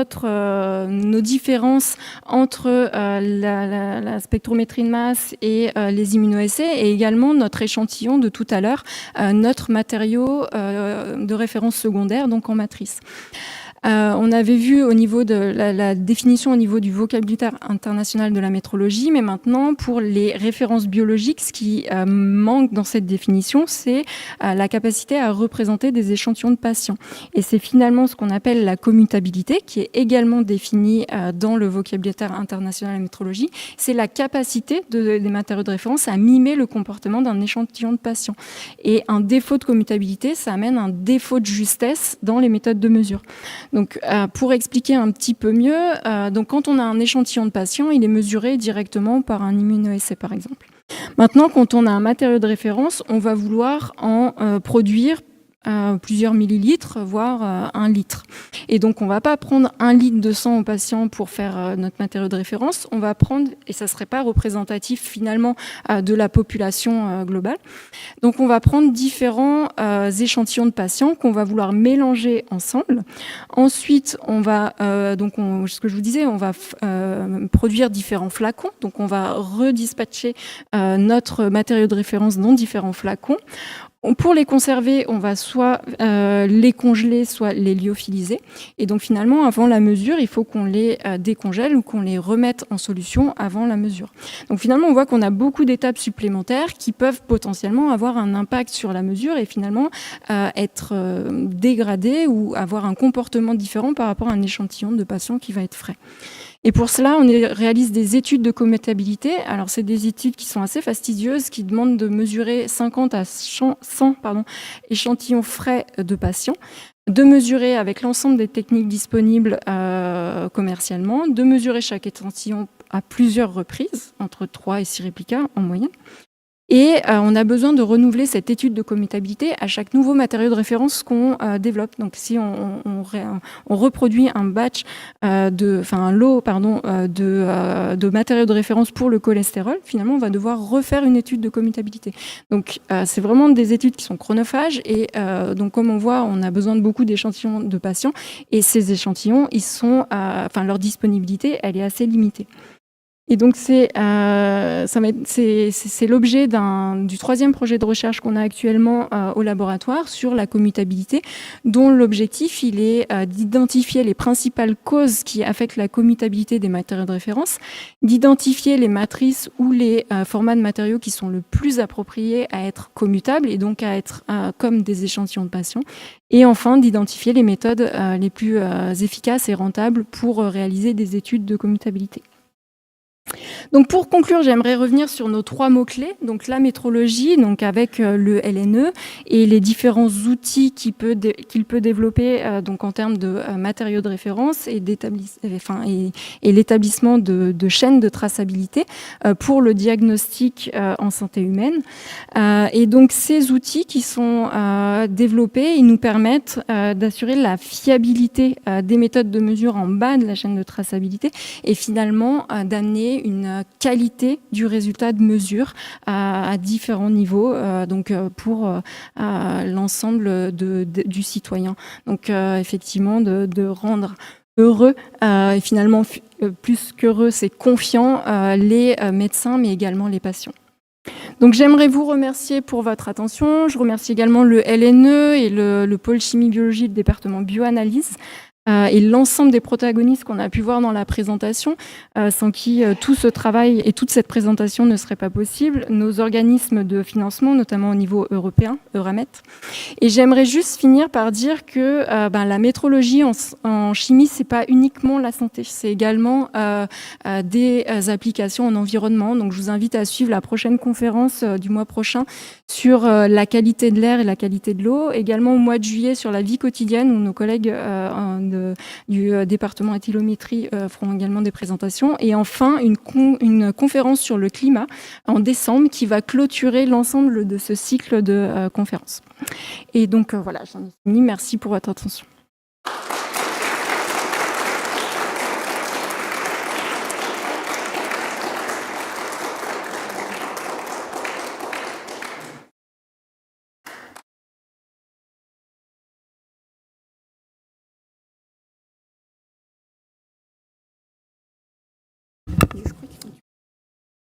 nos différences entre la spectrométrie de masse et les immunoassays, et également notre échantillon de tout à l'heure, notre matériau de référence secondaire, donc en matrice. On avait vu au niveau de la définition au niveau du vocabulaire international de la métrologie, mais maintenant, pour les références biologiques, ce qui manque dans cette définition, c'est la capacité à représenter des échantillons de patients. Et c'est finalement ce qu'on appelle la commutabilité, qui est également définie dans le vocabulaire international de la métrologie. C'est la capacité des matériaux de référence à mimer le comportement d'un échantillon de patients. Et un défaut de commutabilité, ça amène un défaut de justesse dans les méthodes de mesure. Donc, pour expliquer un petit peu mieux, quand on a un échantillon de patients, il est mesuré directement par un immunoassay, par exemple. Maintenant, quand on a un matériau de référence, on va vouloir en produire plusieurs millilitres, voire 1 litre. Et donc, on ne va pas prendre 1 litre de sang au patient pour faire notre matériau de référence. On va prendre, et ça ne serait pas représentatif finalement de la population globale. Donc, on va prendre différents échantillons de patients qu'on va vouloir mélanger ensemble. Ensuite, on va, ce que je vous disais, on va produire différents flacons. Donc, on va redispatcher notre matériau de référence dans différents flacons. Pour les conserver, on va soit les congeler, soit les lyophiliser. Et donc finalement, avant la mesure, il faut qu'on les décongèle ou qu'on les remette en solution avant la mesure. Donc finalement, on voit qu'on a beaucoup d'étapes supplémentaires qui peuvent potentiellement avoir un impact sur la mesure et finalement être dégradées ou avoir un comportement différent par rapport à un échantillon de patients qui va être frais. Et pour cela, on réalise des études de commutabilité. Alors, c'est des études qui sont assez fastidieuses, qui demandent de mesurer 50 à 100 échantillons frais de patients, de mesurer avec l'ensemble des techniques disponibles commercialement, de mesurer chaque échantillon à plusieurs reprises, entre 3 et 6 réplicas en moyenne. Et on a besoin de renouveler cette étude de commutabilité à chaque nouveau matériau de référence qu'on développe. Donc, si on reproduit un lot de matériaux de référence pour le cholestérol, finalement, on va devoir refaire une étude de commutabilité. Donc, c'est vraiment des études qui sont chronophages. Et donc, comme on voit, on a besoin de beaucoup d'échantillons de patients. Et ces échantillons, leur disponibilité, elle est assez limitée. Et donc, c'est l'objet du troisième projet de recherche qu'on a actuellement au laboratoire sur la commutabilité, dont l'objectif, il est d'identifier les principales causes qui affectent la commutabilité des matériaux de référence, d'identifier les matrices ou les formats de matériaux qui sont le plus appropriés à être commutables et donc à être comme des échantillons de patients, et enfin d'identifier les méthodes les plus efficaces et rentables pour réaliser des études de commutabilité. Donc pour conclure, j'aimerais revenir sur nos 3 mots-clés. Donc la métrologie, donc avec le LNE et les différents outils qu'il peut développer donc en termes de matériaux de référence et l'établissement de chaînes de traçabilité pour le diagnostic en santé humaine. Et donc ces outils qui sont développés, ils nous permettent d'assurer la fiabilité des méthodes de mesure en bas de la chaîne de traçabilité et finalement d'amener une qualité du résultat de mesure à différents niveaux donc pour l'ensemble du citoyen. Donc effectivement de rendre heureux et finalement plus qu'heureux, c'est confiant les médecins mais également les patients. Donc j'aimerais vous remercier pour votre attention. Je remercie également le LNE et le pôle chimie-biologie du département bioanalyse et l'ensemble des protagonistes qu'on a pu voir dans la présentation, sans qui tout ce travail et toute cette présentation ne serait pas possible, nos organismes de financement, notamment au niveau européen, Euramet. Et j'aimerais juste finir par dire que la métrologie en chimie, c'est pas uniquement la santé, c'est également des applications en environnement. Donc je vous invite à suivre la prochaine conférence du mois prochain sur la qualité de l'air et la qualité de l'eau, également au mois de juillet sur la vie quotidienne où nos collègues du département éthylométrie feront également des présentations. Et enfin, une conférence sur le climat en décembre qui va clôturer l'ensemble de ce cycle de conférences. Et donc voilà, j'en ai fini. Merci pour votre attention.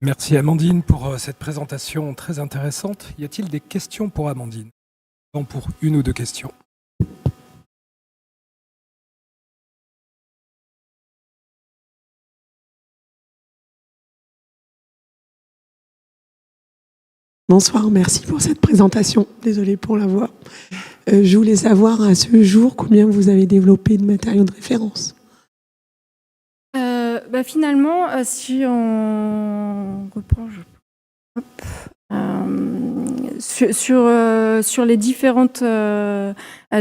Merci Amandine pour cette présentation très intéressante. Y a-t-il des questions pour Amandine? Non, pour une ou deux questions. Bonsoir, merci pour cette présentation. Désolée pour la voix. Je voulais savoir à ce jour combien vous avez développé de matériaux de référence. Finalement, si on reprend, sur les différentes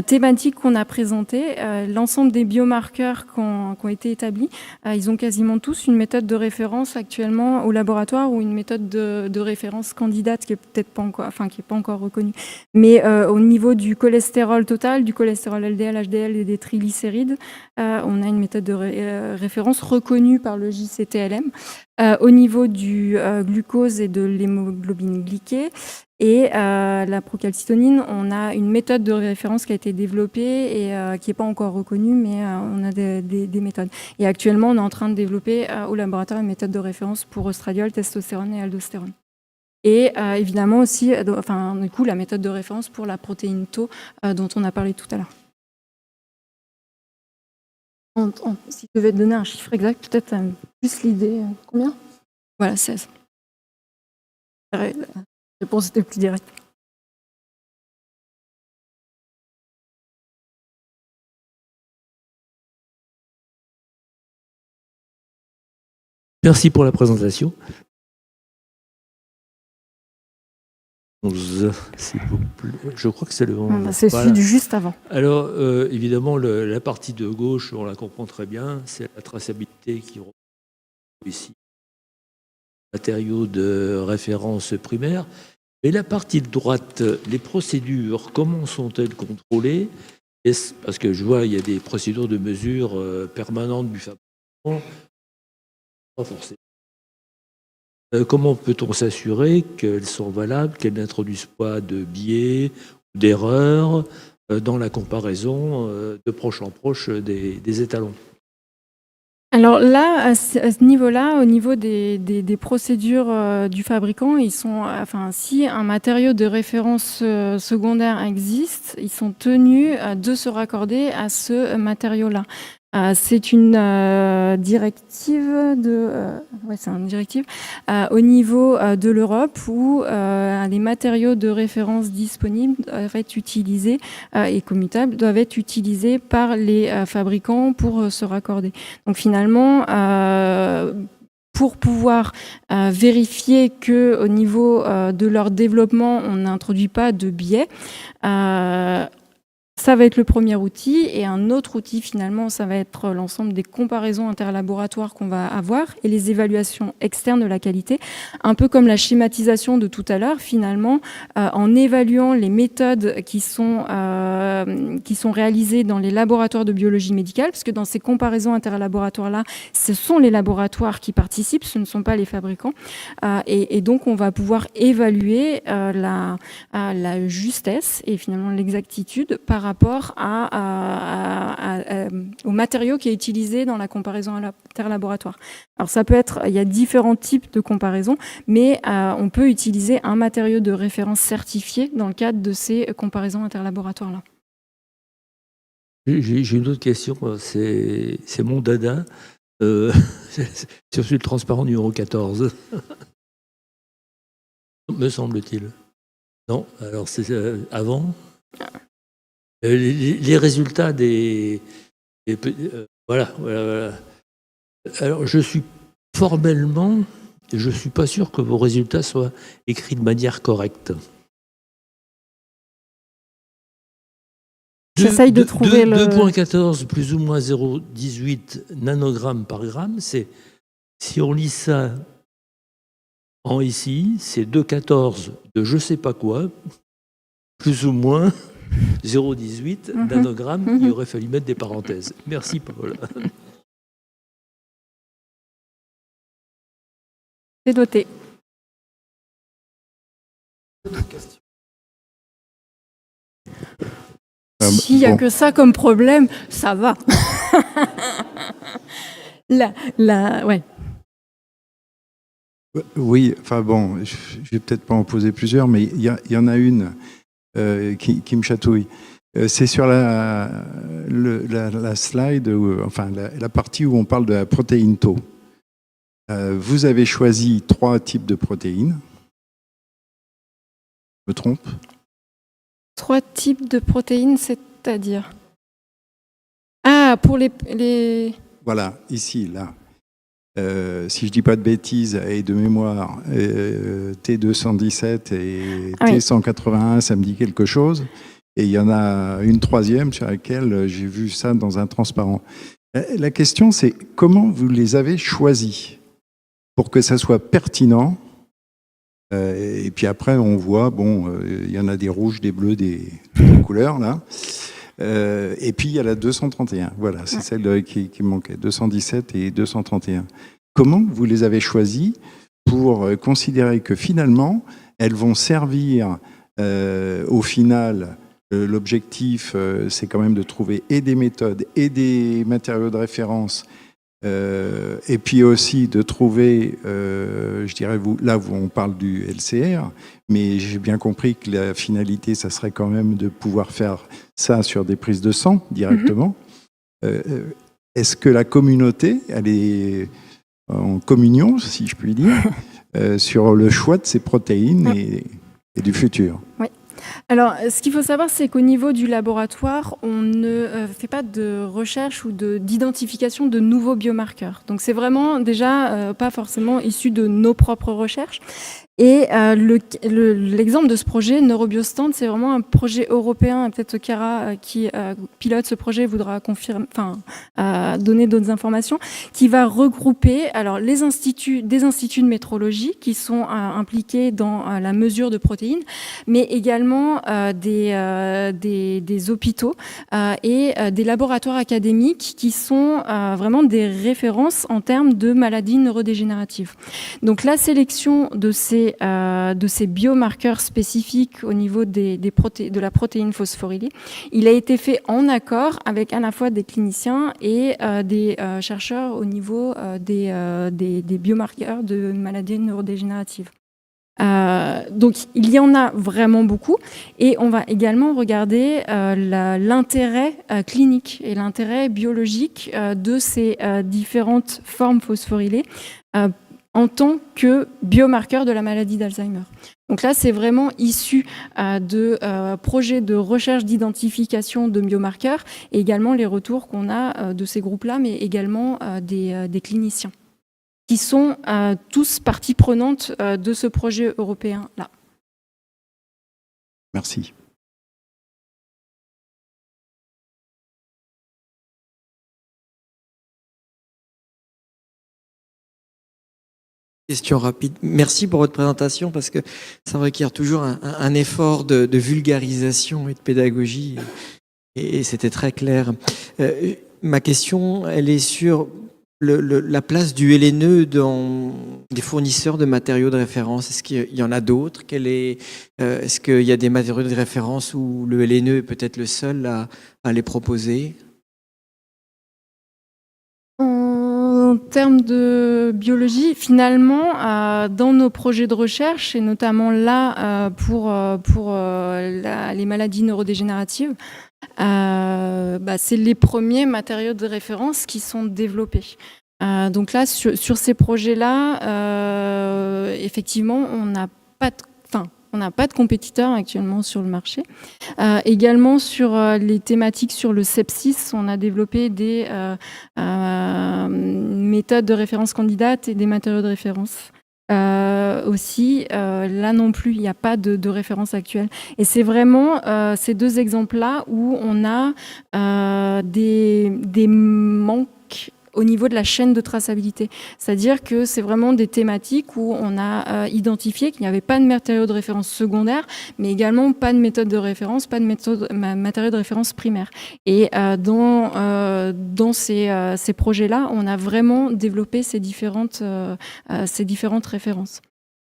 thématiques qu'on a présentées, l'ensemble des biomarqueurs qui ont été établis, ils ont quasiment tous une méthode de référence actuellement au laboratoire ou une méthode de référence candidate qui est peut-être pas encore, qui est pas encore reconnue. Mais au niveau du cholestérol total, du cholestérol LDL, HDL et des triglycérides, on a une méthode de référence reconnue par le JCTLM. Au niveau du glucose et de l'hémoglobine glyquée et la procalcitonine, on a une méthode de référence qui a été développée et qui n'est pas encore reconnue, mais on a des méthodes. Et actuellement, on est en train de développer au laboratoire une méthode de référence pour oestradiol, testostérone et aldostérone. Et évidemment aussi, du coup, la méthode de référence pour la protéine Tau dont on a parlé tout à l'heure. Si je devais te donner un chiffre exact, peut-être plus l'idée. Combien? Voilà, 16. La réponse était plus directe. Merci pour la présentation. 11, s'il vous plaît. Je crois que c'est le 11. C'est celui du juste avant. Alors, évidemment, la partie de gauche, on la comprend très bien, c'est la traçabilité qui reprend ici matériaux de référence primaire. Mais la partie de droite, les procédures, comment sont-elles contrôlées? Parce que je vois, il y a des procédures de mesure permanentes du fabricant. Pas forcément. Comment peut-on s'assurer qu'elles sont valables, qu'elles n'introduisent pas de biais, d'erreurs dans la comparaison de proche en proche des étalons? Alors là, à ce niveau-là, au niveau des procédures du fabricant, ils sont, si un matériau de référence secondaire existe, ils sont tenus de se raccorder à ce matériau-là. C'est une directive au niveau de l'Europe où les matériaux de référence disponibles doivent être utilisés et commutables doivent être utilisés par les fabricants pour se raccorder. Donc finalement, pour pouvoir vérifier qu'au niveau de leur développement, on n'introduit pas de biais. Ça va être le premier outil, et un autre outil finalement, ça va être l'ensemble des comparaisons interlaboratoires qu'on va avoir et les évaluations externes de la qualité, un peu comme la schématisation de tout à l'heure finalement, en évaluant les méthodes qui sont réalisées dans les laboratoires de biologie médicale, parce que dans ces comparaisons interlaboratoires-là, ce sont les laboratoires qui participent, ce ne sont pas les fabricants, et donc on va pouvoir évaluer la justesse et finalement l'exactitude par rapport au matériau qui est utilisé dans la comparaison interlaboratoire. Alors ça peut être, il y a différents types de comparaisons, mais on peut utiliser un matériau de référence certifié dans le cadre de ces comparaisons interlaboratoires-là. J'ai une autre question, c'est mon dada, sur le transparent numéro 14, me semble-t-il. Non, alors c'est avant. Les résultats voilà. Alors je suis formellement, je suis pas sûr que vos résultats soient écrits de manière correcte. J'essaye de trouver 2.14 plus ou moins 0,18 nanogrammes par gramme, c'est, si on lit ça en ici, c'est 2,14 de je sais pas quoi, plus ou moins 0,18 nanogrammes, il aurait fallu mettre des parenthèses. Merci, Paul. C'est noté. S'il n'y a que ça comme problème, ça va. Ouais. Oui, enfin bon, je vais peut-être pas en poser plusieurs, mais il y en a une qui me chatouille. C'est sur la slide, enfin la partie où on parle de la protéine tau. Vous avez choisi 3 types de protéines. Je me trompe? 3 types de protéines, c'est-à-dire? Ah, pour les... Voilà, ici, là. Si je dis pas de bêtises et de mémoire, T217 et T181, ça me dit quelque chose. Et il y en a une 3e sur laquelle j'ai vu ça dans un transparent. La question, c'est comment vous les avez choisis pour que ça soit pertinent. Et puis après, on voit, bon, il y en a des rouges, des bleus, toutes les couleurs, là. Et puis, il y a la 231. Voilà, c'est celle qui me manquait. 217 et 231. Comment vous les avez choisis pour considérer que finalement, elles vont servir au final, l'objectif, c'est quand même de trouver et des méthodes et des matériaux de référence, et puis aussi de trouver, je dirais, là où on parle du LCR, mais j'ai bien compris que la finalité, ça serait quand même de pouvoir faire ça sur des prises de sang directement. Est-ce que la communauté, elle est en communion, si je puis dire, sur le choix de ces protéines et du futur? Oui. Alors, ce qu'il faut savoir, c'est qu'au niveau du laboratoire, on ne fait pas de recherche ou d'identification de nouveaux biomarqueurs. Donc, c'est vraiment déjà pas forcément issu de nos propres recherches. Et l'exemple de ce projet, Neurobiostand, c'est vraiment un projet européen. Peut-être Chiara, qui pilote ce projet, voudra donner d'autres informations, qui va regrouper alors, des instituts de métrologie qui sont impliqués dans la mesure de protéines, mais également des hôpitaux et des laboratoires académiques qui sont vraiment des références en termes de maladies neurodégénératives. Donc la sélection de ces biomarqueurs spécifiques au niveau de la protéine phosphorylée, il a été fait en accord avec à la fois des cliniciens et des chercheurs au niveau des biomarqueurs de maladies neurodégénératives. Donc il y en a vraiment beaucoup, et on va également regarder l'intérêt clinique et l'intérêt biologique de ces différentes formes phosphorylées en tant que biomarqueur de la maladie d'Alzheimer. Donc là, c'est vraiment issu de projets de recherche d'identification de biomarqueurs, et également les retours qu'on a de ces groupes-là, mais également des cliniciens. qui sont tous partie prenante de ce projet européen-là. Merci. Question rapide. Merci pour votre présentation parce que ça requiert toujours un effort de vulgarisation et de pédagogie et c'était très clair. Ma question, elle est sur la place du LNE dans des fournisseurs de matériaux de référence. Est-ce qu'il y en a d'autres? Est-ce qu'il y a des matériaux de référence où le LNE est peut-être le seul à les proposer? En termes de biologie, finalement, dans nos projets de recherche, et notamment là pour les maladies neurodégénératives, c'est les premiers matériaux de référence qui sont développés. Donc là, sur ces projets-là, effectivement, on n'a pas de compétiteurs actuellement sur le marché. Également sur les thématiques sur le sepsis, on a développé des méthodes de référence candidate et des matériaux de référence. Aussi, là non plus, il n'y a pas de référence actuelle. Et c'est vraiment ces deux exemples-là où on a des manques au niveau de la chaîne de traçabilité. C'est-à-dire que c'est vraiment des thématiques où on a identifié qu'il n'y avait pas de matériaux de référence secondaire, mais également pas de méthode de référence, pas de matériaux de référence primaire. Et dans ces projets-là, on a vraiment développé ces différentes références.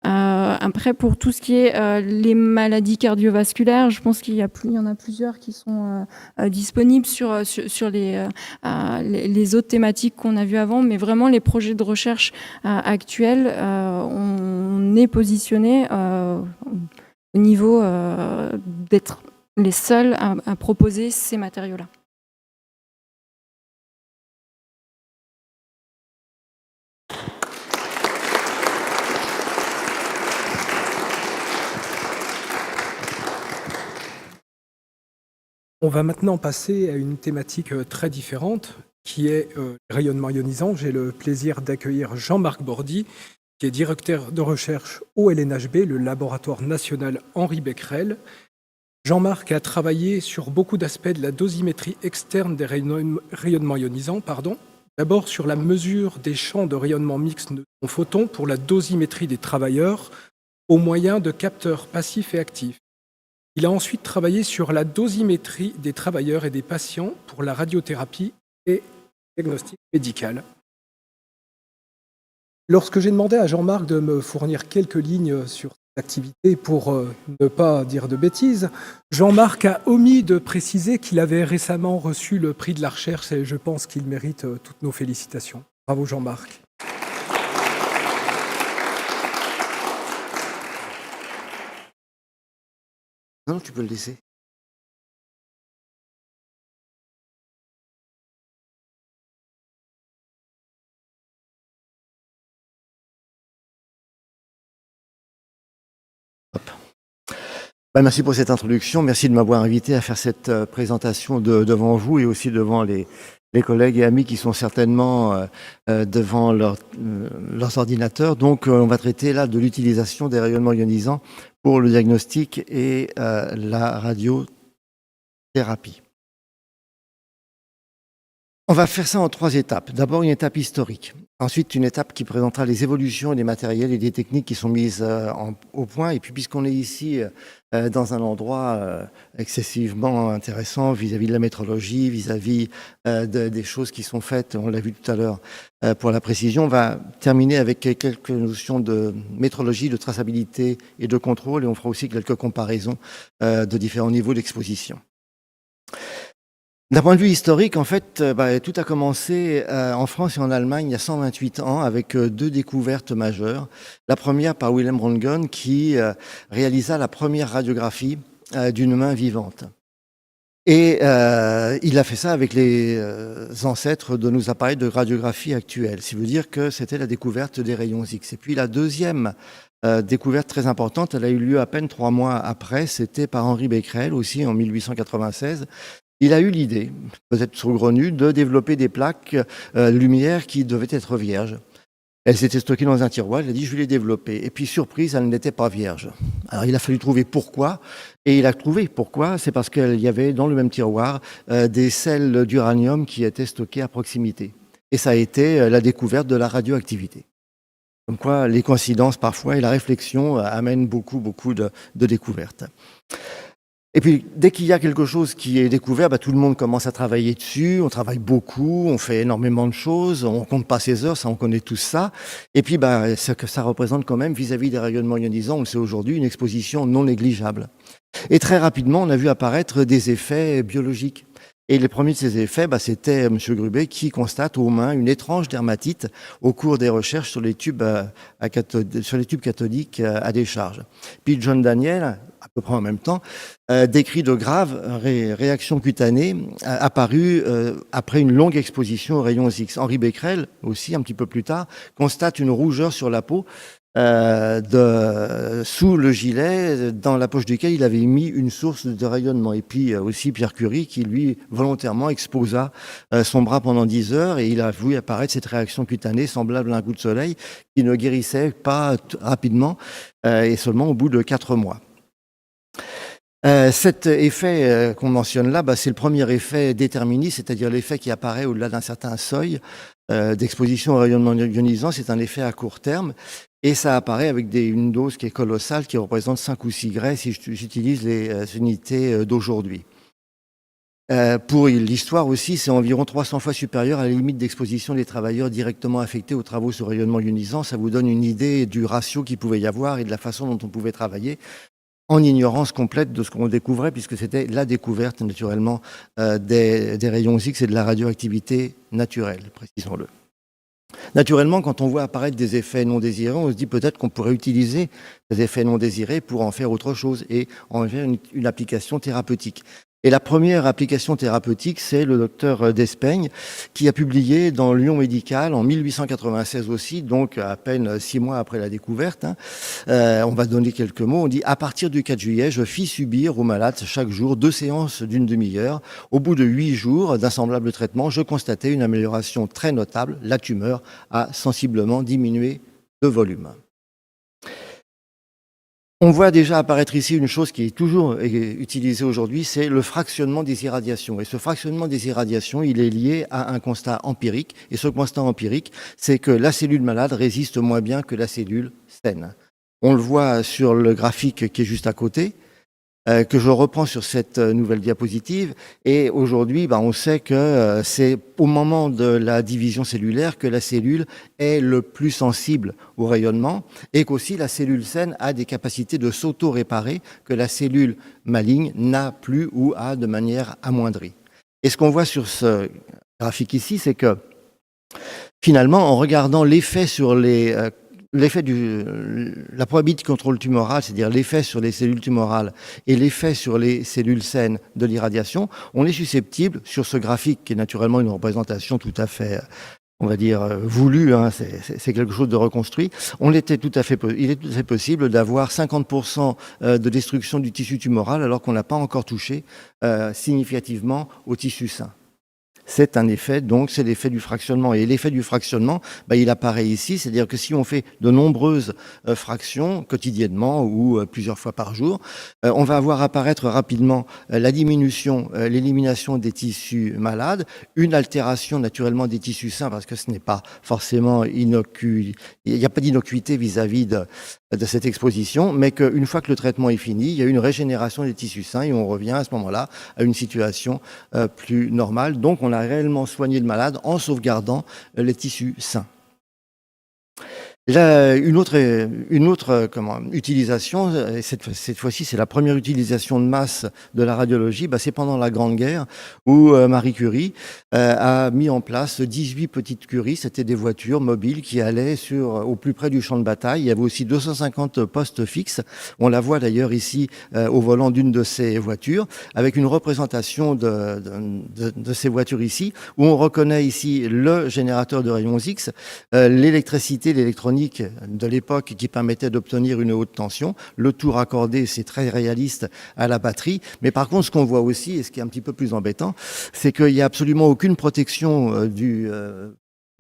Après, pour tout ce qui est les maladies cardiovasculaires, je pense qu'il y en a plusieurs qui sont disponibles sur les autres thématiques qu'on a vues avant, mais vraiment les projets de recherche actuels, on est positionné au niveau d'être les seuls à proposer ces matériaux-là. On va maintenant passer à une thématique très différente, qui est le rayonnement ionisant. J'ai le plaisir d'accueillir Jean-Marc Bordy, qui est directeur de recherche au LNHB, le laboratoire national Henri Becquerel. Jean-Marc a travaillé sur beaucoup d'aspects de la dosimétrie externe des rayonnements ionisants. D'abord sur la mesure des champs de rayonnement mixte neutrons-photons pour la dosimétrie des travailleurs au moyen de capteurs passifs et actifs. Il a ensuite travaillé sur la dosimétrie des travailleurs et des patients pour la radiothérapie et le diagnostic médical. Lorsque j'ai demandé à Jean-Marc de me fournir quelques lignes sur cette activité pour ne pas dire de bêtises, Jean-Marc a omis de préciser qu'il avait récemment reçu le prix de la recherche et je pense qu'il mérite toutes nos félicitations. Bravo Jean-Marc. Non, tu peux le laisser. Merci pour cette introduction. Merci de m'avoir invité à faire cette présentation devant vous et aussi devant les collègues et amis qui sont certainement devant leurs ordinateurs. Donc, on va traiter là de l'utilisation des rayonnements ionisants pour le diagnostic et la radiothérapie. On va faire ça en 3 étapes. D'abord, une étape historique. Ensuite, une étape qui présentera les évolutions des matériels et des techniques qui sont mises au point. Et puis, puisqu'on est ici dans un endroit excessivement intéressant vis-à-vis de la métrologie, vis-à-vis des choses qui sont faites, on l'a vu tout à l'heure, pour la précision, on va terminer avec quelques notions de métrologie, de traçabilité et de contrôle. Et on fera aussi quelques comparaisons de différents niveaux d'exposition. D'un point de vue historique, en fait, tout a commencé en France et en Allemagne il y a 128 ans avec 2 découvertes majeures. La première par Wilhelm Röntgen qui réalisa la première radiographie d'une main vivante. Et il a fait ça avec les ancêtres de nos appareils de radiographie actuels. Ce qui veut dire que c'était la découverte des rayons X. Et puis la deuxième découverte très importante, elle a eu lieu à peine 3 mois après, c'était par Henri Becquerel, aussi en 1896. Il a eu l'idée, peut-être saugrenue, de développer des plaques lumière qui devaient être vierges. Elles étaient stockées dans un tiroir. Il a dit, je vais les développer. Et puis, surprise, elles n'étaient pas vierges. Alors, il a fallu trouver pourquoi. Et il a trouvé pourquoi. C'est parce qu'il y avait dans le même tiroir des sels d'uranium qui étaient stockés à proximité. Et ça a été la découverte de la radioactivité. Comme quoi, les coïncidences parfois et la réflexion amènent beaucoup de découvertes. Et puis, dès qu'il y a quelque chose qui est découvert, tout le monde commence à travailler dessus, on travaille beaucoup, on fait énormément de choses, on compte pas ses heures, ça, on connaît tous ça. Et puis, ce que ça représente quand même vis-à-vis des rayonnements ionisants, on le sait aujourd'hui, une exposition non négligeable. Et très rapidement, on a vu apparaître des effets biologiques. Et le premier de ces effets, c'était M. Grubet qui constate aux mains une étrange dermatite au cours des recherches sur les tubes, cathodiques à décharge. Puis John Daniel, à peu près en même temps, décrit de graves réactions cutanées apparues après une longue exposition aux rayons X. Henri Becquerel, aussi un petit peu plus tard, constate une rougeur sur la peau sous le gilet, dans la poche duquel il avait mis une source de rayonnement. Et puis aussi Pierre Curie, qui lui volontairement exposa son bras pendant 10 heures, et il a vu apparaître cette réaction cutanée semblable à un coup de soleil qui ne guérissait pas rapidement et seulement au bout de 4 mois. Cet effet qu'on mentionne là, c'est le premier effet déterministe, c'est-à-dire l'effet qui apparaît au-delà d'un certain seuil d'exposition au rayonnement ionisant. C'est un effet à court terme et ça apparaît avec une dose qui est colossale, qui représente 5 ou 6 Gray si j'utilise les unités d'aujourd'hui. Pour l'histoire aussi, c'est environ 300 fois supérieur à la limite d'exposition des travailleurs directement affectés aux travaux sur rayonnement ionisant. Ça vous donne une idée du ratio qu'il pouvait y avoir et de la façon dont on pouvait travailler, en ignorance complète de ce qu'on découvrait, puisque c'était la découverte naturellement des rayons X et de la radioactivité naturelle, précisons-le. Naturellement, quand on voit apparaître des effets non désirés, on se dit peut-être qu'on pourrait utiliser ces effets non désirés pour en faire autre chose et en faire une application thérapeutique. Et la première application thérapeutique, c'est le docteur Despeigne, qui a publié dans Lyon Médical en 1896 aussi, donc à peine 6 mois après la découverte. On va donner quelques mots. On dit « À partir du 4 juillet, je fis subir aux malades chaque jour 2 séances d'une demi-heure. Au bout de 8 jours d'un semblable traitement, je constatais une amélioration très notable. La tumeur a sensiblement diminué de volume. » On voit déjà apparaître ici une chose qui est toujours utilisée aujourd'hui, c'est le fractionnement des irradiations. Et ce fractionnement des irradiations, il est lié à un constat empirique. Et ce constat empirique, c'est que la cellule malade résiste moins bien que la cellule saine. On le voit sur le graphique qui est juste à côté, que je reprends sur cette nouvelle diapositive. Et aujourd'hui, on sait que c'est au moment de la division cellulaire que la cellule est le plus sensible au rayonnement et qu'aussi la cellule saine a des capacités de s'auto-réparer que la cellule maligne n'a plus ou a de manière amoindrie. Et ce qu'on voit sur ce graphique ici, c'est que finalement, en regardant l'effet sur la probabilité de contrôle tumoral, c'est-à-dire l'effet sur les cellules tumorales et l'effet sur les cellules saines de l'irradiation, on est susceptible, sur ce graphique qui est naturellement une représentation tout à fait, on va dire, voulue, c'est quelque chose de reconstruit, il est tout à fait possible d'avoir 50% de destruction du tissu tumoral alors qu'on n'a pas encore touché significativement au tissu sain. C'est un effet, donc c'est l'effet du fractionnement. Et l'effet du fractionnement, il apparaît ici, c'est-à-dire que si on fait de nombreuses fractions quotidiennement ou plusieurs fois par jour, on va avoir apparaître rapidement la diminution, l'élimination des tissus malades, une altération naturellement des tissus sains, parce que ce n'est pas forcément il n'y a pas d'innocuité vis-à-vis de cette exposition, mais qu'une fois que le traitement est fini, il y a une régénération des tissus sains et on revient à ce moment-là à une situation plus normale. Donc on a réellement soigné le malade en sauvegardant les tissus sains. Là, une autre utilisation, et cette fois-ci c'est la première utilisation de masse de la radiologie, c'est pendant la Grande Guerre où Marie Curie a mis en place 18 petites curies, c'était des voitures mobiles qui allaient au plus près du champ de bataille. Il y avait aussi 250 postes fixes, on la voit d'ailleurs ici au volant d'une de ces voitures, avec une représentation de ces voitures ici, où on reconnaît ici le générateur de rayons X, l'électricité, l'électronique de l'époque qui permettait d'obtenir une haute tension, le tout raccordé, c'est très réaliste, à la batterie. Mais par contre, ce qu'on voit aussi, et ce qui est un petit peu plus embêtant, c'est qu'il n'y a absolument aucune protection du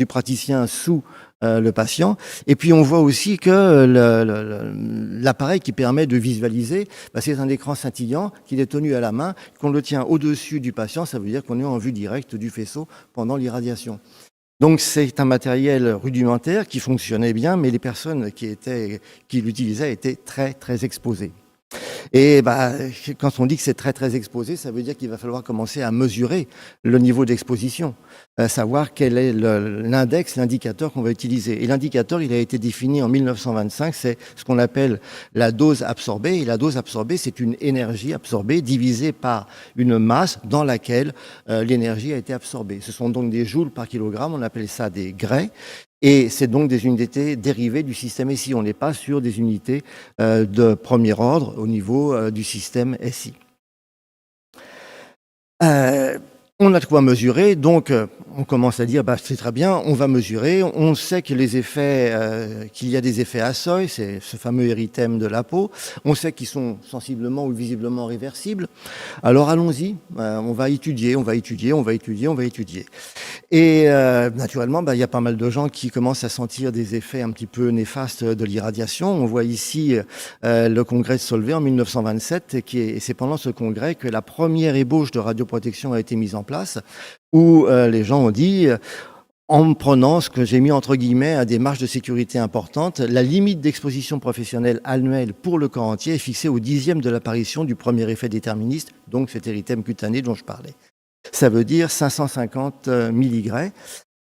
praticien sous le patient. Et puis on voit aussi que l'appareil qui permet de visualiser, c'est un écran scintillant qu'il est tenu à la main, qu'on le tient au-dessus du patient, ça veut dire qu'on est en vue directe du faisceau pendant l'irradiation. Donc c'est un matériel rudimentaire qui fonctionnait bien, mais les personnes qui l'utilisaient étaient très très exposées. Et quand on dit que c'est très très exposé, ça veut dire qu'il va falloir commencer à mesurer le niveau d'exposition, savoir quel est l'index, l'indicateur qu'on va utiliser. Et l'indicateur, il a été défini en 1925, c'est ce qu'on appelle la dose absorbée. Et la dose absorbée, c'est une énergie absorbée divisée par une masse dans laquelle l'énergie a été absorbée. Ce sont donc des joules par kilogramme, on appelle ça des gray. Et c'est donc des unités dérivées du système SI. On n'est pas sur des unités de premier ordre au niveau du système SI. On a de quoi mesurer, donc on commence à dire c'est très bien, on va mesurer. On sait que qu'il y a des effets à seuil, c'est ce fameux érythème de la peau. On sait qu'ils sont sensiblement ou visiblement réversibles. Alors allons-y, on va étudier. Et naturellement, il y a pas mal de gens qui commencent à sentir des effets un petit peu néfastes de l'irradiation. On voit ici le congrès de Solvay en 1927, et c'est pendant ce congrès que la première ébauche de radioprotection a été mise en place, où les gens ont dit, en prenant ce que j'ai mis entre guillemets à des marges de sécurité importantes, la limite d'exposition professionnelle annuelle pour le corps entier est fixée au 10e de l'apparition du premier effet déterministe, donc cet érythème cutané dont je parlais. Ça veut dire 550 milligray.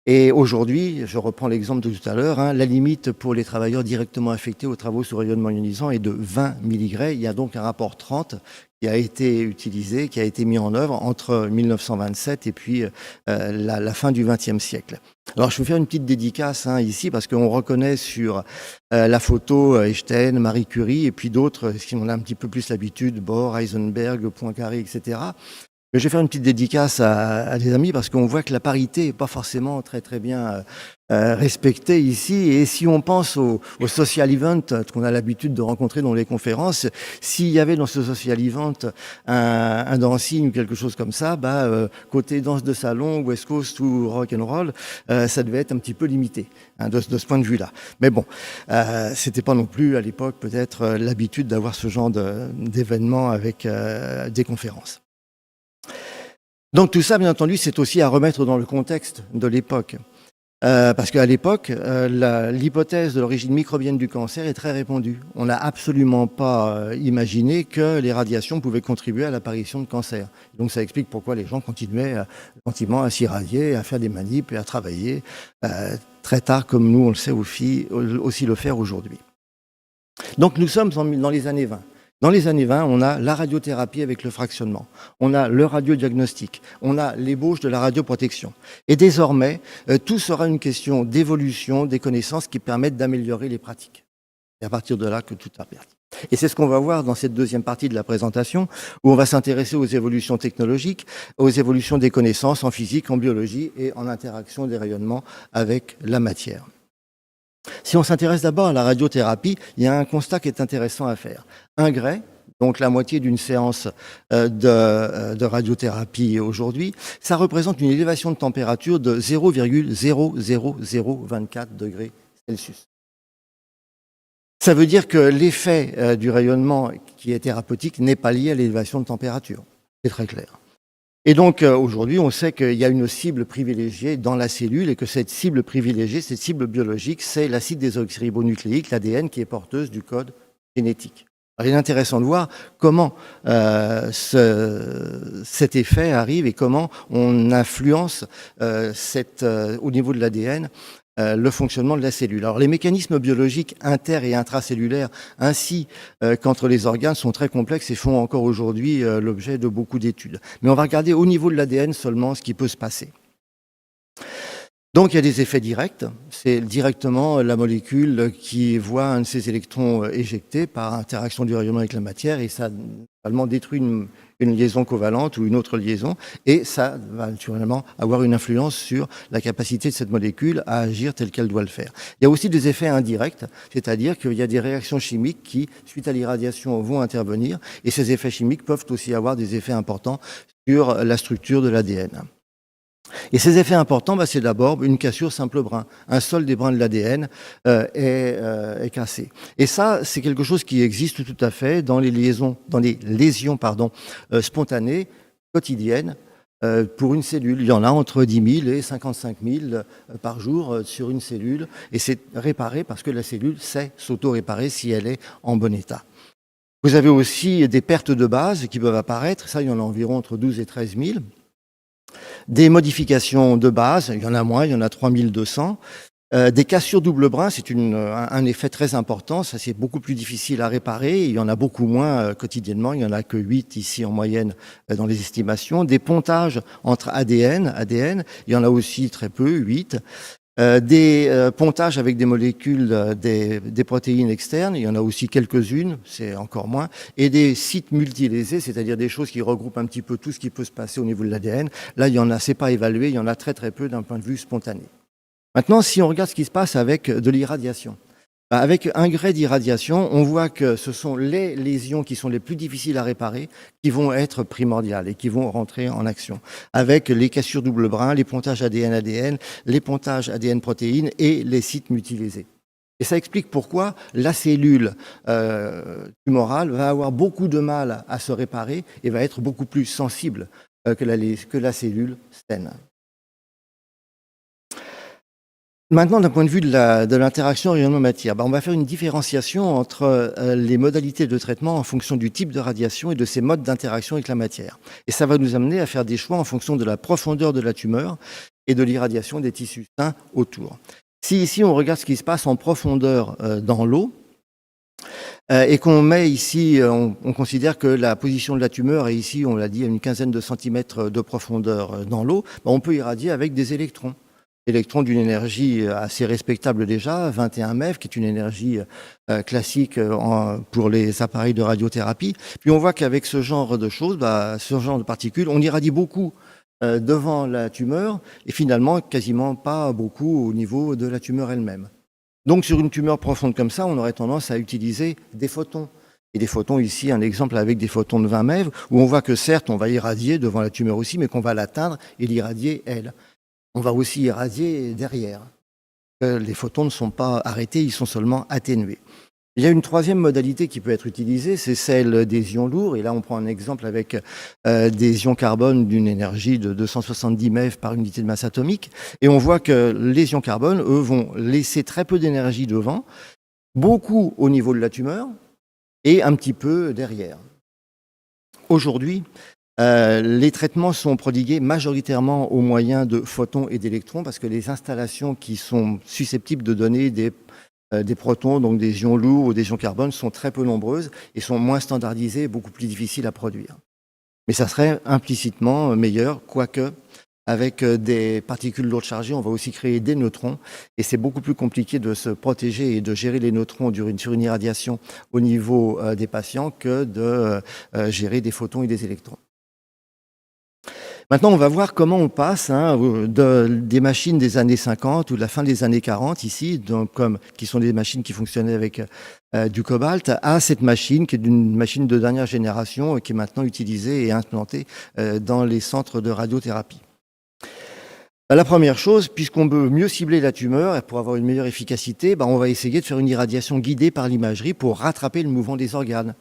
Et aujourd'hui, je reprends l'exemple de tout à l'heure, la limite pour les travailleurs directement affectés aux travaux sous rayonnement ionisant est de 20 milligray. Il y a donc un rapport 30 qui a été utilisé, qui a été mis en œuvre entre 1927 et puis la fin du XXe siècle. Alors je vais faire une petite dédicace ici parce qu'on reconnaît sur la photo Einstein, Marie Curie et puis d'autres, si on a un petit peu plus l'habitude, Bohr, Heisenberg, Poincaré, etc. Mais je vais faire une petite dédicace à des amis parce qu'on voit que la parité n'est pas forcément très très bien respectée ici. Et si on pense au social event qu'on a l'habitude de rencontrer dans les conférences, s'il y avait dans ce social event un dancing ou quelque chose comme ça, côté danse de salon, West Coast ou rock and roll, ça devait être un petit peu limité de ce point de vue-là. Mais bon, c'était pas non plus à l'époque peut-être l'habitude d'avoir ce genre d'événements avec des conférences. Donc tout ça, bien entendu, c'est aussi à remettre dans le contexte de l'époque. Parce qu'à l'époque, l'hypothèse de l'origine microbienne du cancer est très répandue. On n'a absolument pas imaginé que les radiations pouvaient contribuer à l'apparition de cancer. Donc ça explique pourquoi les gens continuaient gentiment à s'irradier, à faire des manips et à travailler très tard, comme nous, on le sait aussi le faire aujourd'hui. Donc nous sommes dans les années 20. Dans les années 20, on a la radiothérapie avec le fractionnement, on a le radiodiagnostic, on a l'ébauche de la radioprotection. Et désormais, tout sera une question d'évolution des connaissances qui permettent d'améliorer les pratiques. C'est à partir de là que tout a perdu. Et c'est ce qu'on va voir dans cette deuxième partie de la présentation, où on va s'intéresser aux évolutions technologiques, aux évolutions des connaissances en physique, en biologie et en interaction des rayonnements avec la matière. Si on s'intéresse d'abord à la radiothérapie, il y a un constat qui est intéressant à faire. Un gray, donc la moitié d'une séance de radiothérapie aujourd'hui, ça représente une élévation de température de 0,00024 degrés Celsius. Ça veut dire que l'effet du rayonnement qui est thérapeutique n'est pas lié à l'élévation de température. C'est très clair. Et donc aujourd'hui, on sait qu'il y a une cible privilégiée dans la cellule et que cette cible privilégiée, cette cible biologique, c'est l'acide désoxyribonucléique, l'ADN, qui est porteuse du code génétique. Alors, il est intéressant de voir comment cet effet arrive et comment on influence au niveau de l'ADN le fonctionnement de la cellule. Alors les mécanismes biologiques inter- et intracellulaires ainsi qu'entre les organes sont très complexes et font encore aujourd'hui l'objet de beaucoup d'études. Mais on va regarder au niveau de l'ADN seulement ce qui peut se passer. Donc il y a des effets directs, c'est directement la molécule qui voit un de ses électrons éjectés par interaction du rayonnement avec la matière et ça normalement détruit une liaison covalente ou une autre liaison et ça va naturellement avoir une influence sur la capacité de cette molécule à agir telle qu'elle doit le faire. Il y a aussi des effets indirects, c'est-à-dire qu'il y a des réactions chimiques qui, suite à l'irradiation, vont intervenir et ces effets chimiques peuvent aussi avoir des effets importants sur la structure de l'ADN. Et ces effets importants, c'est d'abord une cassure simple brin. Un seul des brins de l'ADN est cassé. Et ça, c'est quelque chose qui existe tout à fait dans les lésions spontanées, quotidiennes, pour une cellule. Il y en a entre 10 000 et 55 000 par jour sur une cellule. Et c'est réparé parce que la cellule sait s'auto-réparer si elle est en bon état. Vous avez aussi des pertes de base qui peuvent apparaître. Ça, il y en a environ entre 12 et 13 000. Des modifications de base, il y en a moins, il y en a 3200. Des cassures double brin, c'est un effet très important. Ça, c'est beaucoup plus difficile à réparer. Il y en a beaucoup moins quotidiennement. Il n'y en a que 8 ici en moyenne dans les estimations. Des pontages entre ADN, il y en a aussi très peu, 8. Des pontages avec des molécules, des protéines externes, il y en a aussi quelques-unes, c'est encore moins, et des sites multilésés, c'est-à-dire des choses qui regroupent un petit peu tout ce qui peut se passer au niveau de l'ADN. Là, il y en a, c'est pas évalué, il y en a très très peu d'un point de vue spontané. Maintenant, si on regarde ce qui se passe avec de l'irradiation, avec un gré d'irradiation, on voit que ce sont les lésions qui sont les plus difficiles à réparer qui vont être primordiales et qui vont rentrer en action. Avec les cassures double brin, les pontages ADN-ADN, les pontages ADN-protéines et les sites multilésés. Et ça explique pourquoi la cellule tumorale va avoir beaucoup de mal à se réparer et va être beaucoup plus sensible que la cellule saine. Maintenant, d'un point de vue de l'interaction rayonnement-matière, on va faire une différenciation entre les modalités de traitement en fonction du type de radiation et de ses modes d'interaction avec la matière. Et ça va nous amener à faire des choix en fonction de la profondeur de la tumeur et de l'irradiation des tissus sains autour. Si ici on regarde ce qui se passe en profondeur dans l'eau, et qu'on met ici, on considère que la position de la tumeur est ici, on l'a dit, à une quinzaine de centimètres de profondeur dans l'eau, on peut irradier avec des électrons. Électrons d'une énergie assez respectable déjà, 21 MeV, qui est une énergie classique pour les appareils de radiothérapie. Puis on voit qu'avec ce genre de choses, ce genre de particules, on irradie beaucoup devant la tumeur et finalement quasiment pas beaucoup au niveau de la tumeur elle-même. Donc sur une tumeur profonde comme ça, on aurait tendance à utiliser des photons. Et des photons ici, un exemple avec des photons de 20 MeV, où on voit que certes, on va irradier devant la tumeur aussi, mais qu'on va l'atteindre et l'irradier elle. On va aussi irradier derrière. Les photons ne sont pas arrêtés, ils sont seulement atténués. Il y a une troisième modalité qui peut être utilisée, c'est celle des ions lourds. Et là, on prend un exemple avec des ions carbone d'une énergie de 270 MeV par unité de masse atomique. Et on voit que les ions carbone, eux, vont laisser très peu d'énergie devant, beaucoup au niveau de la tumeur et un petit peu derrière. Aujourd'hui, les traitements sont prodigués majoritairement au moyen de photons et d'électrons parce que les installations qui sont susceptibles de donner des protons, donc des ions lourds ou des ions carbone, sont très peu nombreuses et sont moins standardisées et beaucoup plus difficiles à produire. Mais ça serait implicitement meilleur, quoique avec des particules lourdes chargées, on va aussi créer des neutrons et c'est beaucoup plus compliqué de se protéger et de gérer les neutrons sur une irradiation au niveau des patients que de gérer des photons et des électrons. Maintenant, on va voir comment on passe des machines des années 50 ou de la fin des années 40 ici, qui sont des machines qui fonctionnaient avec du cobalt, à cette machine qui est une machine de dernière génération qui est maintenant utilisée et implantée dans les centres de radiothérapie. La première chose, puisqu'on veut mieux cibler la tumeur et pour avoir une meilleure efficacité, on va essayer de faire une irradiation guidée par l'imagerie pour rattraper le mouvement des organes.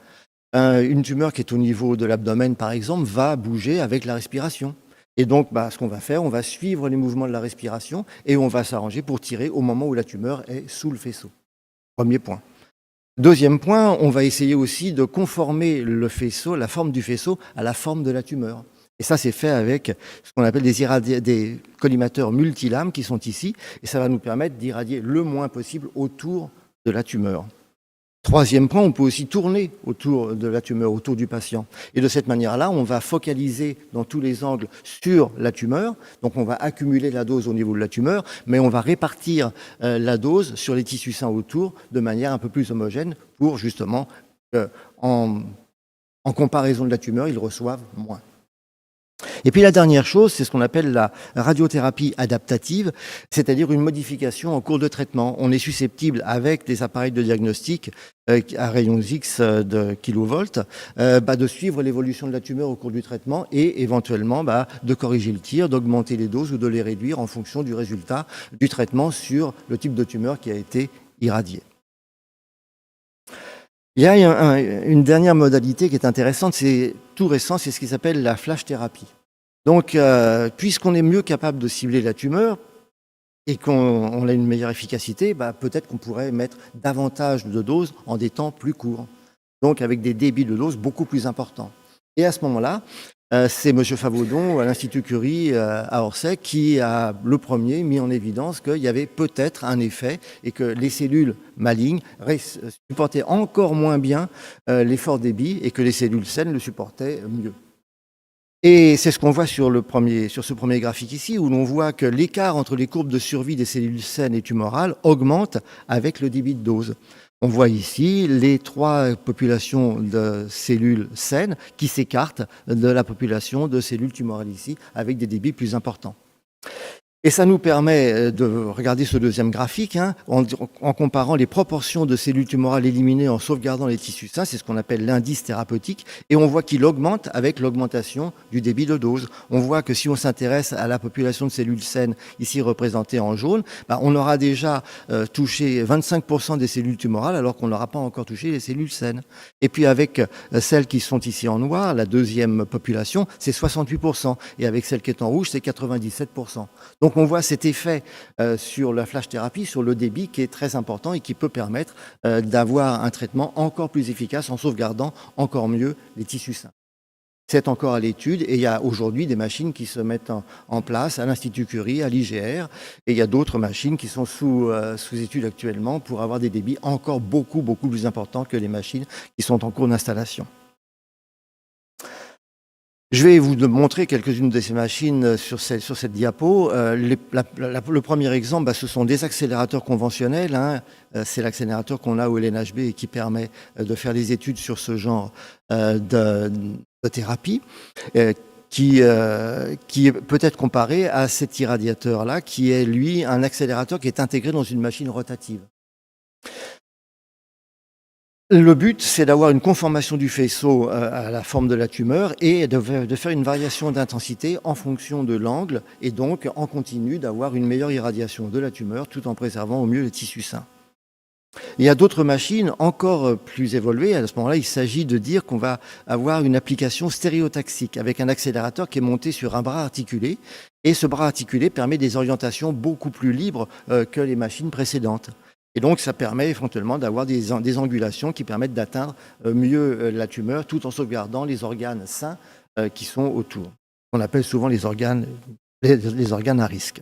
Une tumeur qui est au niveau de l'abdomen, par exemple, va bouger avec la respiration. Et donc, ce qu'on va faire, on va suivre les mouvements de la respiration et on va s'arranger pour tirer au moment où la tumeur est sous le faisceau. Premier point. Deuxième point, on va essayer aussi de conformer le faisceau, la forme du faisceau, à la forme de la tumeur. Et ça, c'est fait avec ce qu'on appelle des collimateurs multilames qui sont ici. Et ça va nous permettre d'irradier le moins possible autour de la tumeur. Troisième point, on peut aussi tourner autour de la tumeur, autour du patient. Et de cette manière-là, on va focaliser dans tous les angles sur la tumeur. Donc on va accumuler la dose au niveau de la tumeur, mais on va répartir la dose sur les tissus sains autour de manière un peu plus homogène pour justement, en comparaison de la tumeur, ils reçoivent moins. Et puis la dernière chose, c'est ce qu'on appelle la radiothérapie adaptative, c'est-à-dire une modification en cours de traitement. On est susceptible, avec des appareils de diagnostic à rayons X de kilovolts, de suivre l'évolution de la tumeur au cours du traitement et éventuellement de corriger le tir, d'augmenter les doses ou de les réduire en fonction du résultat du traitement sur le type de tumeur qui a été irradiée. Il y a une dernière modalité qui est intéressante, c'est tout récent, c'est ce qui s'appelle la flash thérapie. Donc, puisqu'on est mieux capable de cibler la tumeur et qu'on a une meilleure efficacité, peut-être qu'on pourrait mettre davantage de doses en des temps plus courts, donc avec des débits de doses beaucoup plus importants. Et à ce moment-là, c'est M. Favaudon à l'Institut Curie à Orsay qui a le premier mis en évidence qu'il y avait peut-être un effet et que les cellules malignes supportaient encore moins bien l'effort débit et que les cellules saines le supportaient mieux. Et c'est ce qu'on voit sur ce premier graphique ici, où l'on voit que l'écart entre les courbes de survie des cellules saines et tumorales augmente avec le débit de dose. On voit ici les 3 populations de cellules saines qui s'écartent de la population de cellules tumorales ici, avec des débits plus importants. Et ça nous permet de regarder ce deuxième graphique en comparant les proportions de cellules tumorales éliminées en sauvegardant les tissus sains, c'est ce qu'on appelle l'indice thérapeutique, et on voit qu'il augmente avec l'augmentation du débit de dose. On voit que si on s'intéresse à la population de cellules saines, ici représentée en jaune, on aura déjà touché 25% des cellules tumorales alors qu'on n'aura pas encore touché les cellules saines. Et puis avec celles qui sont ici en noir, la deuxième population, c'est 68%, et avec celle qui est en rouge, c'est 97%. Donc on voit cet effet sur la flash thérapie, sur le débit qui est très important et qui peut permettre d'avoir un traitement encore plus efficace en sauvegardant encore mieux les tissus sains. C'est encore à l'étude et il y a aujourd'hui des machines qui se mettent en place à l'Institut Curie, à l'IGR, et il y a d'autres machines qui sont sous étude actuellement pour avoir des débits encore beaucoup plus importants que les machines qui sont en cours d'installation. Je vais vous montrer quelques-unes de ces machines sur cette diapo. Le premier exemple, ce sont des accélérateurs conventionnels. C'est l'accélérateur qu'on a au LNHB et qui permet de faire des études sur ce genre de thérapie, qui peut être comparé à cet irradiateur-là, qui est, lui, un accélérateur qui est intégré dans une machine rotative. Le but, c'est d'avoir une conformation du faisceau à la forme de la tumeur et de faire une variation d'intensité en fonction de l'angle et donc en continu d'avoir une meilleure irradiation de la tumeur tout en préservant au mieux les tissus sains. Il y a d'autres machines encore plus évoluées. À ce moment-là, il s'agit de dire qu'on va avoir une application stéréotaxique avec un accélérateur qui est monté sur un bras articulé et ce bras articulé permet des orientations beaucoup plus libres que les machines précédentes. Et donc, ça permet éventuellement d'avoir des angulations qui permettent d'atteindre mieux la tumeur tout en sauvegardant les organes sains qui sont autour. On appelle souvent les organes à risque.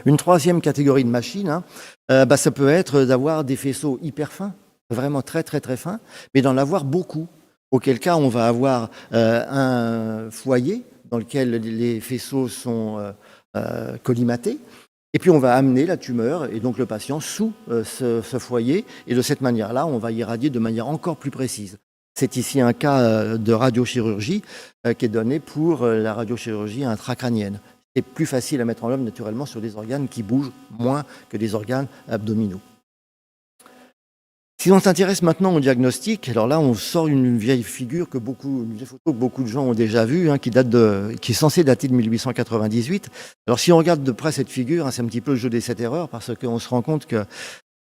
Une troisième catégorie de machines, ça peut être d'avoir des faisceaux hyper fins, vraiment très fins, mais d'en avoir beaucoup. Auquel cas, on va avoir un foyer dans lequel les faisceaux sont collimatés. Et puis on va amener la tumeur et donc le patient sous ce foyer et de cette manière-là, on va irradier de manière encore plus précise. C'est ici un cas de radiochirurgie qui est donné pour la radiochirurgie intracrânienne. C'est plus facile à mettre en œuvre naturellement sur des organes qui bougent moins que des organes abdominaux. Si on s'intéresse maintenant au diagnostic, alors là on sort une vieille figure une vieille photo que beaucoup de gens ont déjà vue, qui est censée dater de 1898. Alors si on regarde de près cette figure, c'est un petit peu le jeu des 7 erreurs parce qu'on se rend compte que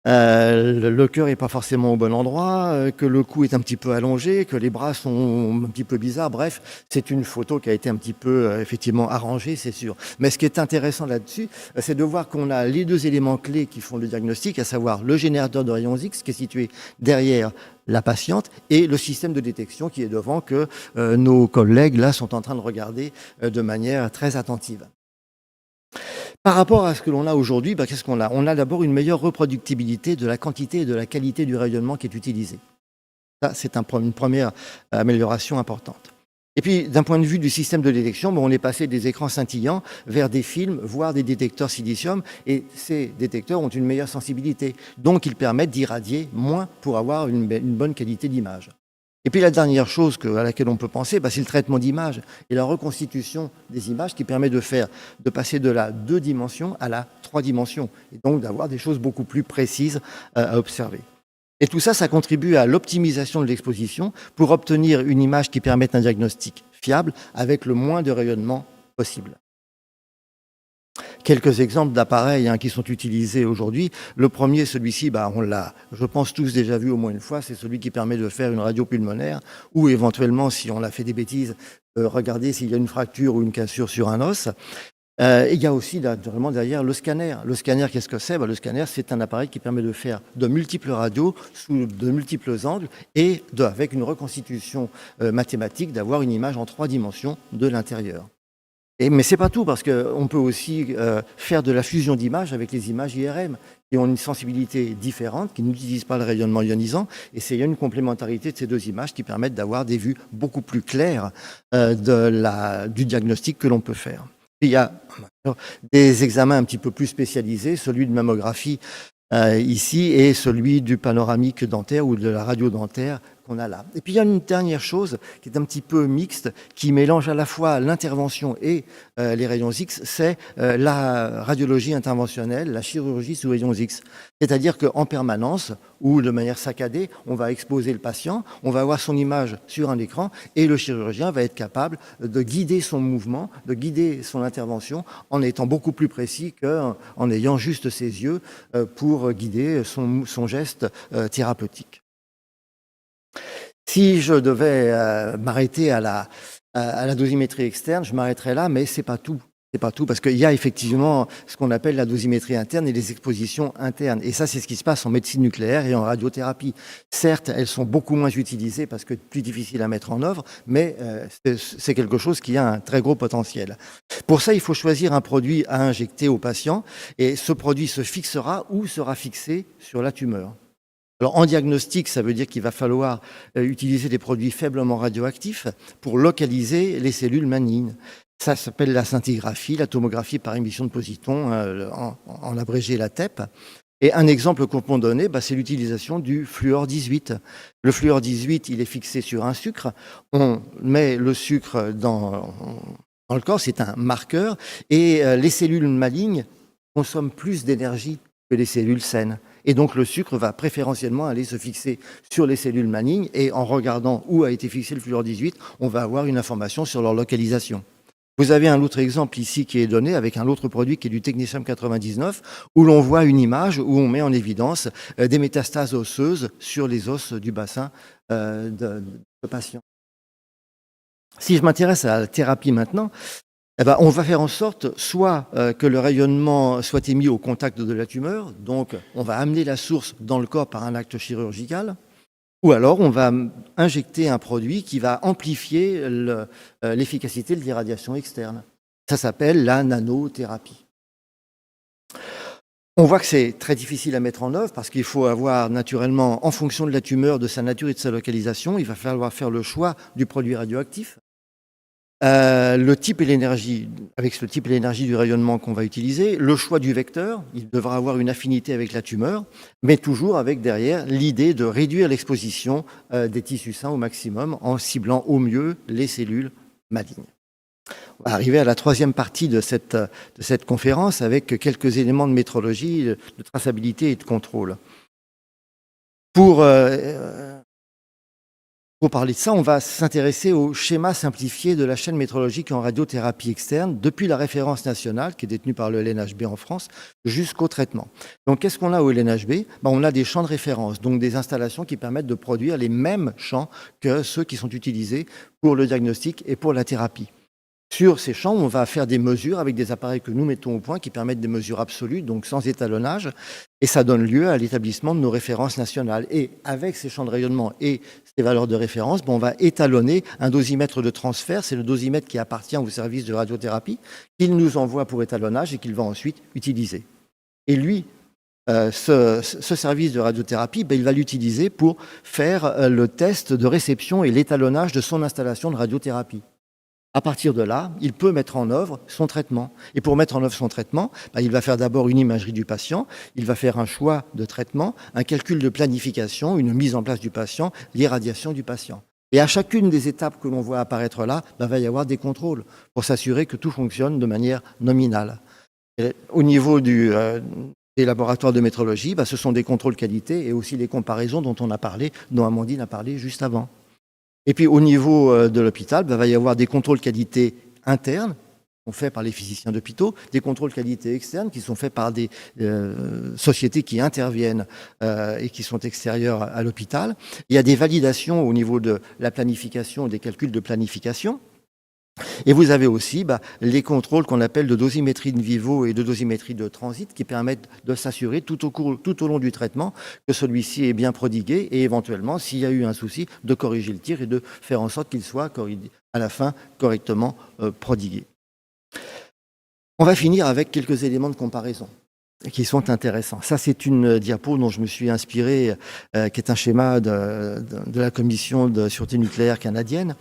le cœur n'est pas forcément au bon endroit, que le cou est un petit peu allongé, que les bras sont un petit peu bizarres. Bref, c'est une photo qui a été un petit peu effectivement arrangée, c'est sûr. Mais ce qui est intéressant là-dessus, c'est de voir qu'on a les 2 éléments clés qui font le diagnostic, à savoir le générateur de rayons X qui est situé derrière la patiente et le système de détection qui est devant que nos collègues là sont en train de regarder de manière très attentive. Par rapport à ce que l'on a aujourd'hui, qu'est-ce qu'on a ? On a d'abord une meilleure reproductibilité de la quantité et de la qualité du rayonnement qui est utilisé. Ça, c'est une première amélioration importante. Et puis, d'un point de vue du système de détection, on est passé des écrans scintillants vers des films, voire des détecteurs silicium, et ces détecteurs ont une meilleure sensibilité. Donc, ils permettent d'irradier moins pour avoir une bonne qualité d'image. Et puis la dernière chose à laquelle on peut penser, c'est le traitement d'image et la reconstitution des images qui permet de passer de la 2 dimensions à la 3 dimensions, et donc d'avoir des choses beaucoup plus précises à observer. Et tout ça, ça contribue à l'optimisation de l'exposition pour obtenir une image qui permette un diagnostic fiable avec le moins de rayonnement possible. Quelques exemples d'appareils qui sont utilisés aujourd'hui. Le premier, celui-ci, on l'a, je pense, tous déjà vu au moins une fois, c'est celui qui permet de faire une radio pulmonaire ou éventuellement, si on a fait des bêtises, regarder s'il y a une fracture ou une cassure sur un os. Il y a aussi naturellement derrière le scanner. Le scanner, qu'est-ce que c'est ? Le scanner, c'est un appareil qui permet de faire de multiples radios sous de multiples angles et avec une reconstitution mathématique d'avoir une image en 3 dimensions de l'intérieur. Mais c'est pas tout, parce qu'on peut aussi faire de la fusion d'images avec les images IRM, qui ont une sensibilité différente, qui n'utilisent pas le rayonnement ionisant, et c'est une complémentarité de ces 2 images qui permettent d'avoir des vues beaucoup plus claires du diagnostic que l'on peut faire. Il y a des examens un petit peu plus spécialisés, celui de mammographie ici et celui du panoramique dentaire ou de la radio dentaire qu'on a là. Et puis il y a une dernière chose qui est un petit peu mixte, qui mélange à la fois l'intervention et les rayons X, c'est la radiologie interventionnelle, la chirurgie sous rayons X. C'est-à-dire qu'en permanence, ou de manière saccadée, on va exposer le patient, on va avoir son image sur un écran et le chirurgien va être capable de guider son mouvement, de guider son intervention en étant beaucoup plus précis qu'en ayant juste ses yeux pour guider son geste thérapeutique. Si je devais m'arrêter à la dosimétrie externe, je m'arrêterais là, mais c'est pas tout. C'est pas tout, parce qu'il y a effectivement ce qu'on appelle la dosimétrie interne et les expositions internes. Et ça, c'est ce qui se passe en médecine nucléaire et en radiothérapie. Certes, elles sont beaucoup moins utilisées parce que plus difficiles à mettre en œuvre, mais c'est quelque chose qui a un très gros potentiel. Pour ça, il faut choisir un produit à injecter au patient, et ce produit se fixera ou sera fixé sur la tumeur. Alors, en diagnostic, ça veut dire qu'il va falloir utiliser des produits faiblement radioactifs pour localiser les cellules malignes. Ça s'appelle la scintigraphie, la tomographie par émission de positons, en abrégé la TEP. Et un exemple qu'on peut donner, c'est l'utilisation du fluor 18. Le fluor 18, il est fixé sur un sucre. On met le sucre dans le corps, c'est un marqueur. Et les cellules malignes consomment plus d'énergie que les cellules saines. Et donc le sucre va préférentiellement aller se fixer sur les cellules malignes. Et en regardant où a été fixé le fluor 18, on va avoir une information sur leur localisation. Vous avez un autre exemple ici qui est donné avec un autre produit qui est du technétium 99, où l'on voit une image où on met en évidence des métastases osseuses sur les os du bassin de patient. Si je m'intéresse à la thérapie maintenant, on va faire en sorte soit que le rayonnement soit émis au contact de la tumeur, donc on va amener la source dans le corps par un acte chirurgical, ou alors on va injecter un produit qui va amplifier l'efficacité de l'irradiation externe. Ça s'appelle la nanothérapie. On voit que c'est très difficile à mettre en œuvre parce qu'il faut avoir naturellement, en fonction de la tumeur, de sa nature et de sa localisation, il va falloir faire le choix du produit radioactif. Le type et l'énergie, avec ce type et l'énergie du rayonnement qu'on va utiliser, le choix du vecteur, il devra avoir une affinité avec la tumeur, mais toujours avec derrière l'idée de réduire l'exposition des tissus sains au maximum en ciblant au mieux les cellules malignes. On va arriver à la 3e partie de cette conférence avec quelques éléments de métrologie, de traçabilité et de contrôle. Pour parler de ça, on va s'intéresser au schéma simplifié de la chaîne métrologique en radiothérapie externe, depuis la référence nationale, qui est détenue par le LNHB en France, jusqu'au traitement. Donc, qu'est-ce qu'on a au LNHB ? On a des champs de référence, donc des installations qui permettent de produire les mêmes champs que ceux qui sont utilisés pour le diagnostic et pour la thérapie. Sur ces champs, on va faire des mesures avec des appareils que nous mettons au point qui permettent des mesures absolues, donc sans étalonnage, et ça donne lieu à l'établissement de nos références nationales. Et avec ces champs de rayonnement et ces valeurs de référence, on va étalonner un dosimètre de transfert, c'est le dosimètre qui appartient au service de radiothérapie, qu'il nous envoie pour étalonnage et qu'il va ensuite utiliser. Et lui, ce service de radiothérapie, il va l'utiliser pour faire le test de réception et l'étalonnage de son installation de radiothérapie. À partir de là, il peut mettre en œuvre son traitement. Et pour mettre en œuvre son traitement, il va faire d'abord une imagerie du patient, il va faire un choix de traitement, un calcul de planification, une mise en place du patient, l'irradiation du patient. Et à chacune des étapes que l'on voit apparaître là, va y avoir des contrôles pour s'assurer que tout fonctionne de manière nominale. Et au niveau des laboratoires de métrologie, ce sont des contrôles qualité et aussi les comparaisons dont Amandine a parlé juste avant. Et puis au niveau de l'hôpital, va y avoir des contrôles qualité internes qui sont faits par les physiciens d'hôpitaux, des contrôles qualité externes qui sont faits par des sociétés qui interviennent et qui sont extérieures à l'hôpital. Il y a des validations au niveau de la planification, des calculs de planification. Et vous avez aussi les contrôles qu'on appelle de dosimétrie in vivo et de dosimétrie de transit qui permettent de s'assurer tout au long du traitement que celui-ci est bien prodigué et éventuellement, s'il y a eu un souci, de corriger le tir et de faire en sorte qu'il soit à la fin correctement prodigué. On va finir avec quelques éléments de comparaison qui sont intéressants. Ça, c'est une diapo dont je me suis inspiré, qui est un schéma de la Commission de sûreté nucléaire canadienne.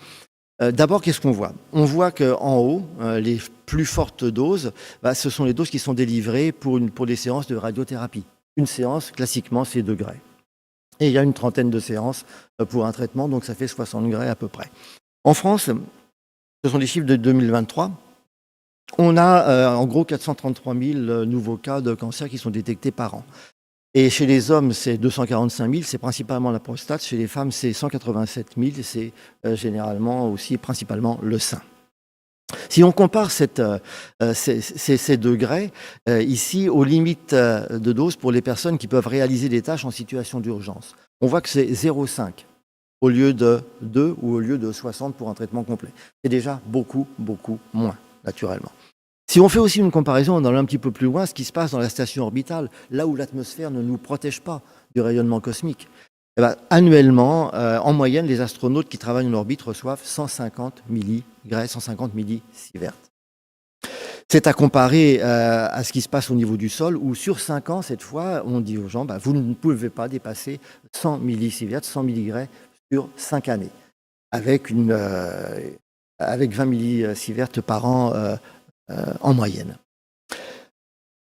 D'abord, qu'est-ce qu'on voit? On voit qu'en haut, les plus fortes doses, ce sont les doses qui sont délivrées pour des séances de radiothérapie. Une séance, classiquement, c'est 2 gray. Et il y a une trentaine de séances pour un traitement, donc ça fait 60 gray à peu près. En France, ce sont des chiffres de 2023. On a en gros 433 000 nouveaux cas de cancer qui sont détectés par an. Et chez les hommes, c'est 245 000, c'est principalement la prostate. Chez les femmes, c'est 187 000, c'est généralement aussi principalement le sein. Si on compare ces degrés, ici, aux limites de dose pour les personnes qui peuvent réaliser des tâches en situation d'urgence, on voit que c'est 0,5 au lieu de 2 ou au lieu de 60 pour un traitement complet. C'est déjà beaucoup, beaucoup moins, naturellement. Si on fait aussi une comparaison, on va un petit peu plus loin, ce qui se passe dans la station orbitale, là où l'atmosphère ne nous protège pas du rayonnement cosmique. Annuellement, en moyenne, les astronautes qui travaillent en orbite reçoivent 150 milligray, 150 millisieverts. C'est à comparer à ce qui se passe au niveau du sol, où sur 5 ans, cette fois, on dit aux gens, vous ne pouvez pas dépasser 100 millisieverts, 100 milligray sur 5 années, avec 20 millisieverts par an en moyenne.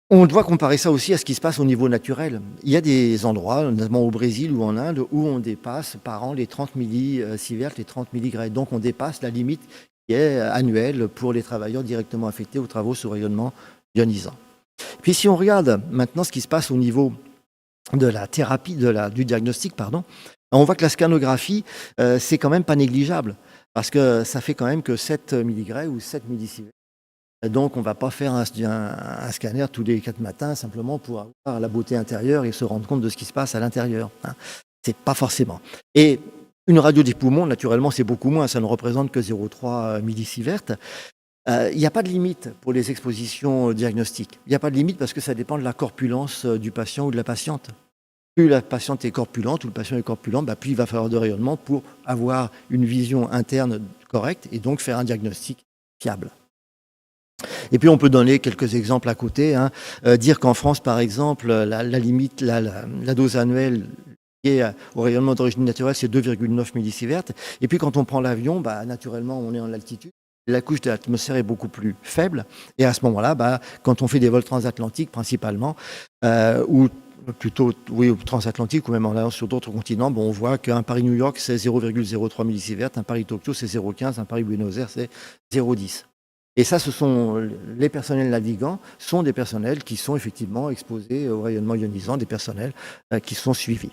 On doit comparer ça aussi à ce qui se passe au niveau naturel. Il y a des endroits, notamment au Brésil ou en Inde, où on dépasse par an les 30 millisieverts, les 30 milligray. Donc on dépasse la limite qui est annuelle pour les travailleurs directement affectés aux travaux sous rayonnement ionisant. Puis si on regarde maintenant ce qui se passe au niveau de la thérapie, du diagnostic, on voit que la scanographie, c'est quand même pas négligeable, parce que ça fait quand même que 7 milligray ou 7 millisieverts. Donc, on ne va pas faire un scanner tous les 4 matins simplement pour avoir la beauté intérieure et se rendre compte de ce qui se passe à l'intérieur. C'est pas forcément. Et une radio des poumons, naturellement, c'est beaucoup moins. Ça ne représente que 0,3 millisieverts. Il n'y a pas de limite pour les expositions diagnostiques. Il n'y a pas de limite parce que ça dépend de la corpulence du patient ou de la patiente. Plus la patiente est corpulente ou le patient est corpulent, plus il va falloir de rayonnement pour avoir une vision interne correcte et donc faire un diagnostic fiable. Et puis on peut donner quelques exemples à côté. Dire qu'en France, par exemple, la limite, la dose annuelle liée au rayonnement d'origine naturelle, c'est 2,9 millisieverts. Et puis quand on prend l'avion, naturellement, on est en altitude. La couche de l'atmosphère est beaucoup plus faible. Et à ce moment-là, quand on fait des vols transatlantiques principalement, ou plutôt transatlantique ou même en allant sur d'autres continents, on voit qu'un Paris-New York, c'est 0,03 millisieverts, un Paris-Tokyo, c'est 0,15, un Paris-Buenos Aires, c'est 0,10. Et ça, ce sont les personnels navigants, sont des personnels qui sont effectivement exposés au rayonnement ionisant, des personnels qui sont suivis.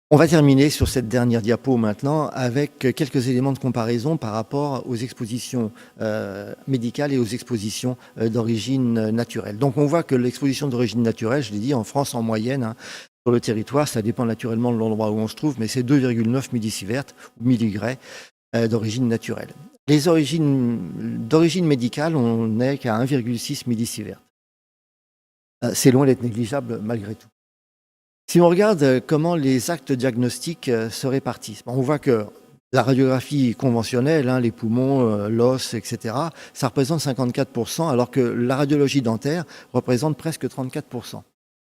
On va terminer sur cette dernière diapo maintenant avec quelques éléments de comparaison par rapport aux expositions médicales et aux expositions d'origine naturelle. Donc on voit que l'exposition d'origine naturelle, je l'ai dit, en France en moyenne, sur le territoire, ça dépend naturellement de l'endroit où on se trouve, mais c'est 2,9 millisieverts ou milligray d'origine naturelle. Les origines d'origine médicale, on n'est qu'à 1,6 millisieverts. C'est loin d'être négligeable malgré tout. Si on regarde comment les actes diagnostiques se répartissent, on voit que la radiographie conventionnelle, les poumons, l'os, etc., ça représente 54%, alors que la radiologie dentaire représente presque 34%.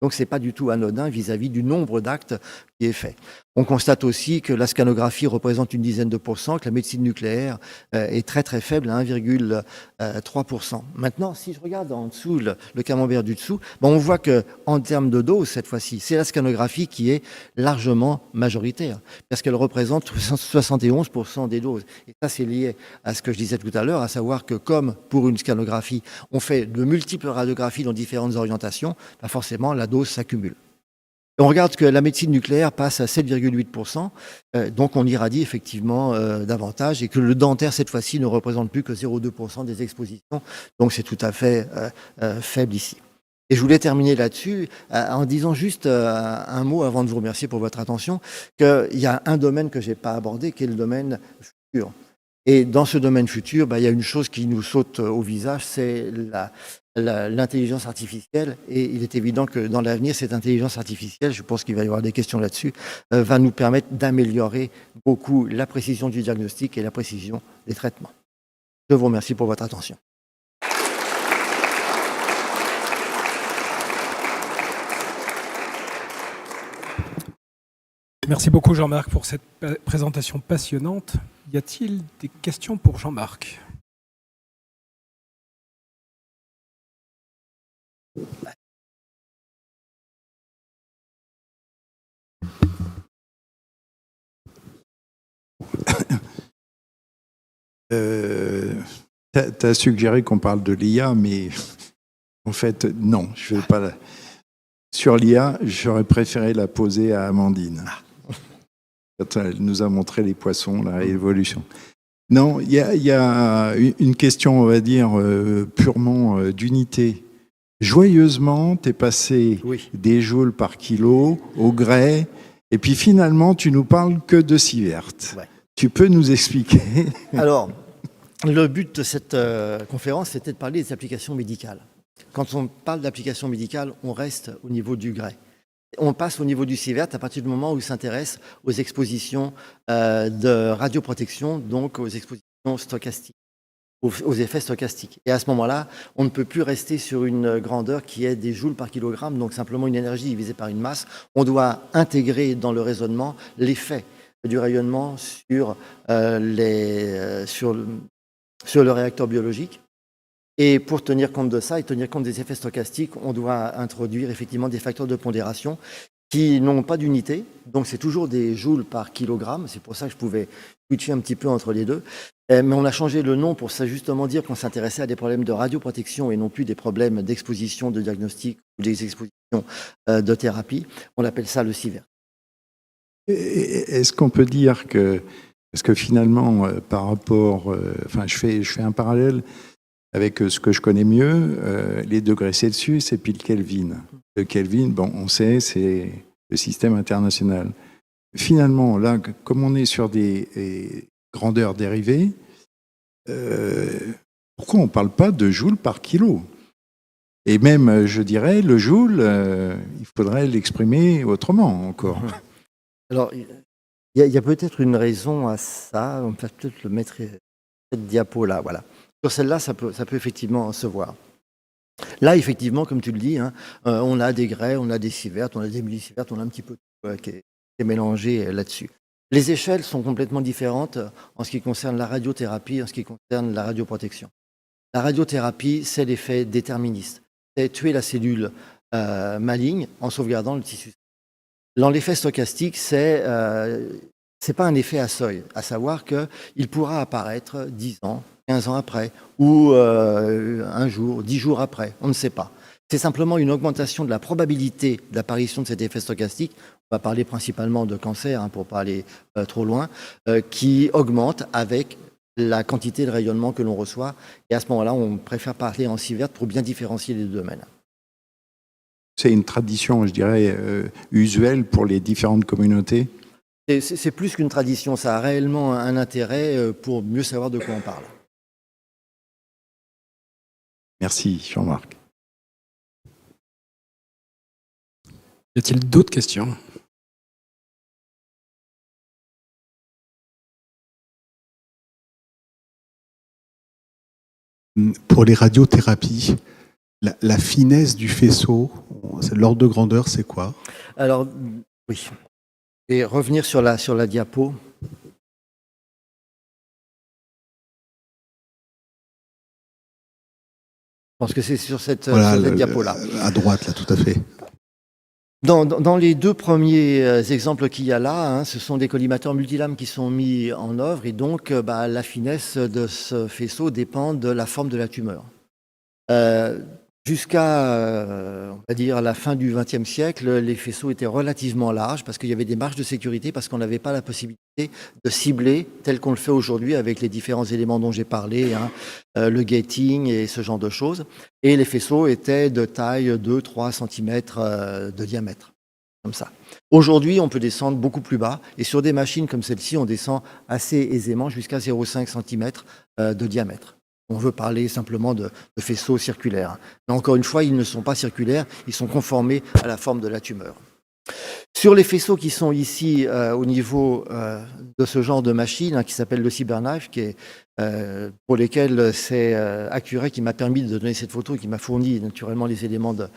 Donc ce n'est pas du tout anodin vis-à-vis du nombre d'actes qui est fait. On constate aussi que la scanographie représente une dizaine de pourcents, que la médecine nucléaire est très très faible à 1,3%. Maintenant, si je regarde en dessous, le camembert du dessous, on voit que en termes de dose, cette fois-ci, c'est la scanographie qui est largement majoritaire, parce qu'elle représente 71% des doses. Et ça, c'est lié à ce que je disais tout à l'heure, à savoir que comme pour une scanographie, on fait de multiples radiographies dans différentes orientations, forcément, la dose s'accumule. On regarde que la médecine nucléaire passe à 7,8%, donc on irradie effectivement davantage, et que le dentaire, cette fois-ci, ne représente plus que 0,2% des expositions, donc c'est tout à fait faible ici. Et je voulais terminer là-dessus en disant juste un mot avant de vous remercier pour votre attention, qu'il y a un domaine que je n'ai pas abordé, qui est le domaine futur. Et dans ce domaine futur, il y a une chose qui nous saute au visage, c'est l'intelligence artificielle. Et il est évident que dans l'avenir, cette intelligence artificielle, je pense qu'il va y avoir des questions là-dessus, va nous permettre d'améliorer beaucoup la précision du diagnostic et la précision des traitements. Je vous remercie pour votre attention. Merci beaucoup Jean-Marc pour cette présentation passionnante. Y a-t-il des questions pour Jean-Marc ? Tu as suggéré qu'on parle de l'IA, mais en fait, non, je vais pas. Sur l'IA, j'aurais préféré la poser à Amandine. Quand elle nous a montré les poissons, la révolution. Non, il y a une question, on va dire, purement d'unité. Joyeusement, tu es passé des joules par kilo au grès, et puis finalement, tu nous parles que de sievert. Ouais. Tu peux nous expliquer? Alors, le but de cette conférence, c'était de parler des applications médicales. Quand on parle d'applications médicales, on reste au niveau du grès. On passe au niveau du sievert à partir du moment où il s'intéresse aux expositions de radioprotection, donc aux expositions stochastiques, aux effets stochastiques. Et à ce moment-là, on ne peut plus rester sur une grandeur qui est des joules par kilogramme, donc simplement une énergie divisée par une masse. On doit intégrer dans le raisonnement l'effet du rayonnement sur le réacteur biologique. Et pour tenir compte de ça et tenir compte des effets stochastiques, on doit introduire effectivement des facteurs de pondération qui n'ont pas d'unité. Donc c'est toujours des joules par kilogramme. C'est pour ça que je pouvais switcher un petit peu entre les deux. Mais on a changé le nom pour ça justement dire qu'on s'intéressait à des problèmes de radioprotection et non plus des problèmes d'exposition, de diagnostic ou des expositions de thérapie. On appelle ça le sievert. Est-ce qu'on peut dire que, parce que finalement, par rapport, je fais un parallèle avec ce que je connais mieux, les degrés Celsius et puis le Kelvin. Le Kelvin, on sait, c'est le système international. Finalement, là, comme on est sur des grandeurs dérivées, pourquoi on ne parle pas de joules par kilo? Et même, je dirais, le joule, il faudrait l'exprimer autrement encore. Alors, il y a peut-être une raison à ça. On peut peut-être le mettre, cette diapo-là, voilà. Sur celle-là, ça peut effectivement se voir. Là, effectivement, comme tu le dis, on a des grès, on a des sieverts, on a des millisieverts, on a un petit peu tout qui est mélangé là-dessus. Les échelles sont complètement différentes en ce qui concerne la radiothérapie, en ce qui concerne la radioprotection. La radiothérapie, c'est l'effet déterministe. C'est tuer la cellule maligne en sauvegardant le tissu. Dans l'effet stochastique, c'est pas un effet à seuil, à savoir qu'il pourra apparaître 10 ans, 15 ans après, ou un jour, 10 jours après, on ne sait pas. C'est simplement une augmentation de la probabilité d'apparition de cet effet stochastique, on va parler principalement de cancer, pour ne pas aller trop loin, qui augmente avec la quantité de rayonnement que l'on reçoit. Et à ce moment-là, on préfère parler en sievert pour bien différencier les deux domaines. C'est une tradition, je dirais, usuelle pour les différentes communautés. C'est plus qu'une tradition, ça a réellement un intérêt pour mieux savoir de quoi on parle. Merci Jean-Marc. Y a-t-il d'autres questions ? Pour les radiothérapies, la finesse du faisceau, l'ordre de grandeur, c'est quoi? Alors, oui. Et revenir sur la diapo. Je pense que c'est sur cette diapo-là. À droite, là, tout à fait. Dans les deux premiers exemples qu'il y a là, hein, ce sont des collimateurs multilames qui sont mis en œuvre et donc la finesse de ce faisceau dépend de la forme de la tumeur. Jusqu'à, on va dire, la fin du XXe siècle, les faisceaux étaient relativement larges parce qu'il y avait des marges de sécurité, parce qu'on n'avait pas la possibilité de cibler tel qu'on le fait aujourd'hui avec les différents éléments dont j'ai parlé, hein, le gating et ce genre de choses. Et les faisceaux étaient de taille 2-3 cm de diamètre, comme ça. Aujourd'hui, on peut descendre beaucoup plus bas et sur des machines comme celle-ci, on descend assez aisément jusqu'à 0,5 cm de diamètre. On veut parler simplement de faisceaux circulaires. Mais encore une fois, ils ne sont pas circulaires, ils sont conformés à la forme de la tumeur. Sur les faisceaux qui sont ici au niveau de ce genre de machine, hein, qui s'appelle le CyberKnife, pour lesquels c'est Accuray qui m'a permis de donner cette photo et qui m'a fourni naturellement les éléments de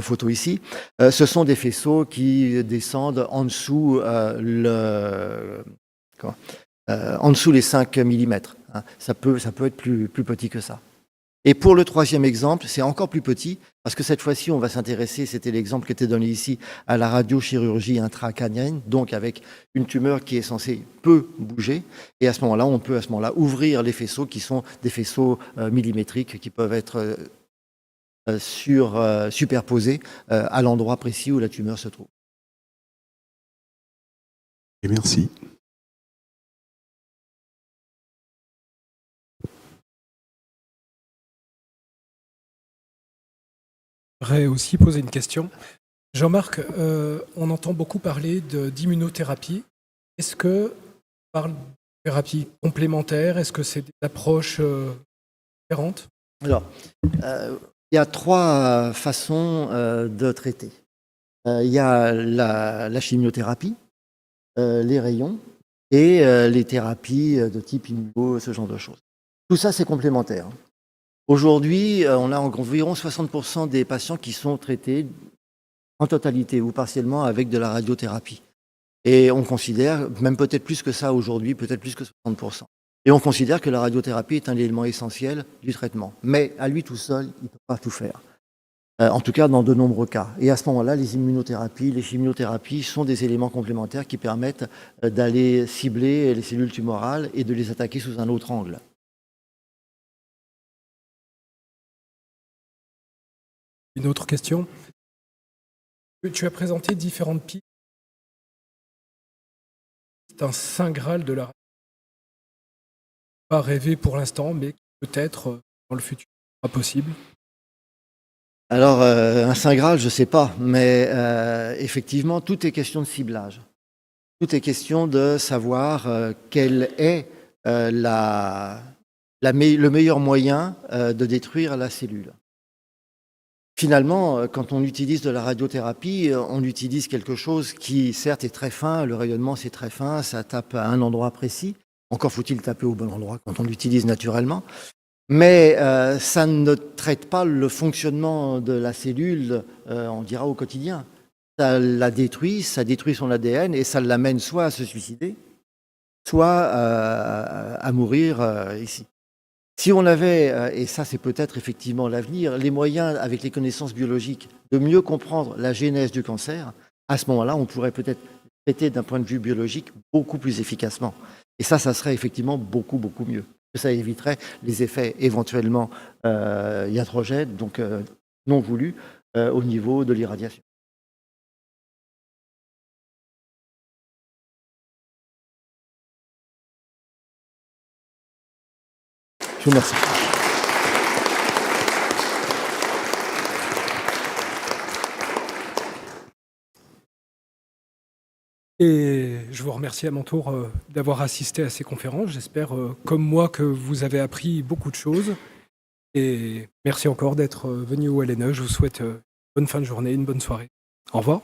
photo ici, ce sont des faisceaux qui descendent en dessous en dessous les 5 mm. Hein. Ça peut être plus petit que ça. Et pour le troisième exemple, c'est encore plus petit, parce que cette fois-ci, on va s'intéresser, c'était l'exemple qui était donné ici, à la radiochirurgie intracrânienne, donc avec une tumeur qui est censée peu bouger. Et à ce moment-là, on peut ouvrir les faisceaux qui sont des faisceaux millimétriques qui peuvent être superposés à l'endroit précis où la tumeur se trouve. Et merci. J'aimerais aussi poser une question. Jean-Marc, on entend beaucoup parler d'immunothérapie. Est-ce que on parle de thérapie complémentaire? Est-ce que c'est des approches différentes? Alors, il y a trois façons de traiter. Il y a la chimiothérapie, les rayons et les thérapies de type immuno, ce genre de choses. Tout ça, c'est complémentaire. Aujourd'hui, on a environ 60% des patients qui sont traités en totalité ou partiellement avec de la radiothérapie. Et on considère, même peut-être plus que ça aujourd'hui, peut-être plus que 60%. Et on considère que la radiothérapie est un élément essentiel du traitement. Mais à lui tout seul, il ne peut pas tout faire. En tout cas, dans de nombreux cas. Et à ce moment-là, les immunothérapies, les chimiothérapies sont des éléments complémentaires qui permettent d'aller cibler les cellules tumorales et de les attaquer sous un autre angle. Une autre question. Tu as présenté différentes pistes. C'est un saint graal de la radio. Pas rêvé pour l'instant, mais peut-être dans le futur sera possible. Alors, un saint graal, je ne sais pas, mais effectivement, tout est question de ciblage. Tout est question de savoir quel est le meilleur moyen de détruire la cellule. Finalement, quand on utilise de la radiothérapie, on utilise quelque chose qui, certes, est très fin, le rayonnement c'est très fin, ça tape à un endroit précis, encore faut-il taper au bon endroit quand on l'utilise naturellement, mais ça ne traite pas le fonctionnement de la cellule, on dira au quotidien. Ça la détruit, ça détruit son ADN et ça l'amène soit à se suicider, soit à mourir ici. Si on avait, et ça c'est peut-être effectivement l'avenir, les moyens avec les connaissances biologiques de mieux comprendre la genèse du cancer, à ce moment-là, on pourrait peut-être traiter d'un point de vue biologique beaucoup plus efficacement. Et ça serait effectivement beaucoup, beaucoup mieux. Ça éviterait les effets éventuellement iatrogènes, donc non voulus, au niveau de l'irradiation. Je vous remercie. Et je vous remercie à mon tour d'avoir assisté à ces conférences. J'espère, comme moi, que vous avez appris beaucoup de choses. Et merci encore d'être venu au LNE. Je vous souhaite une bonne fin de journée, une bonne soirée. Au revoir.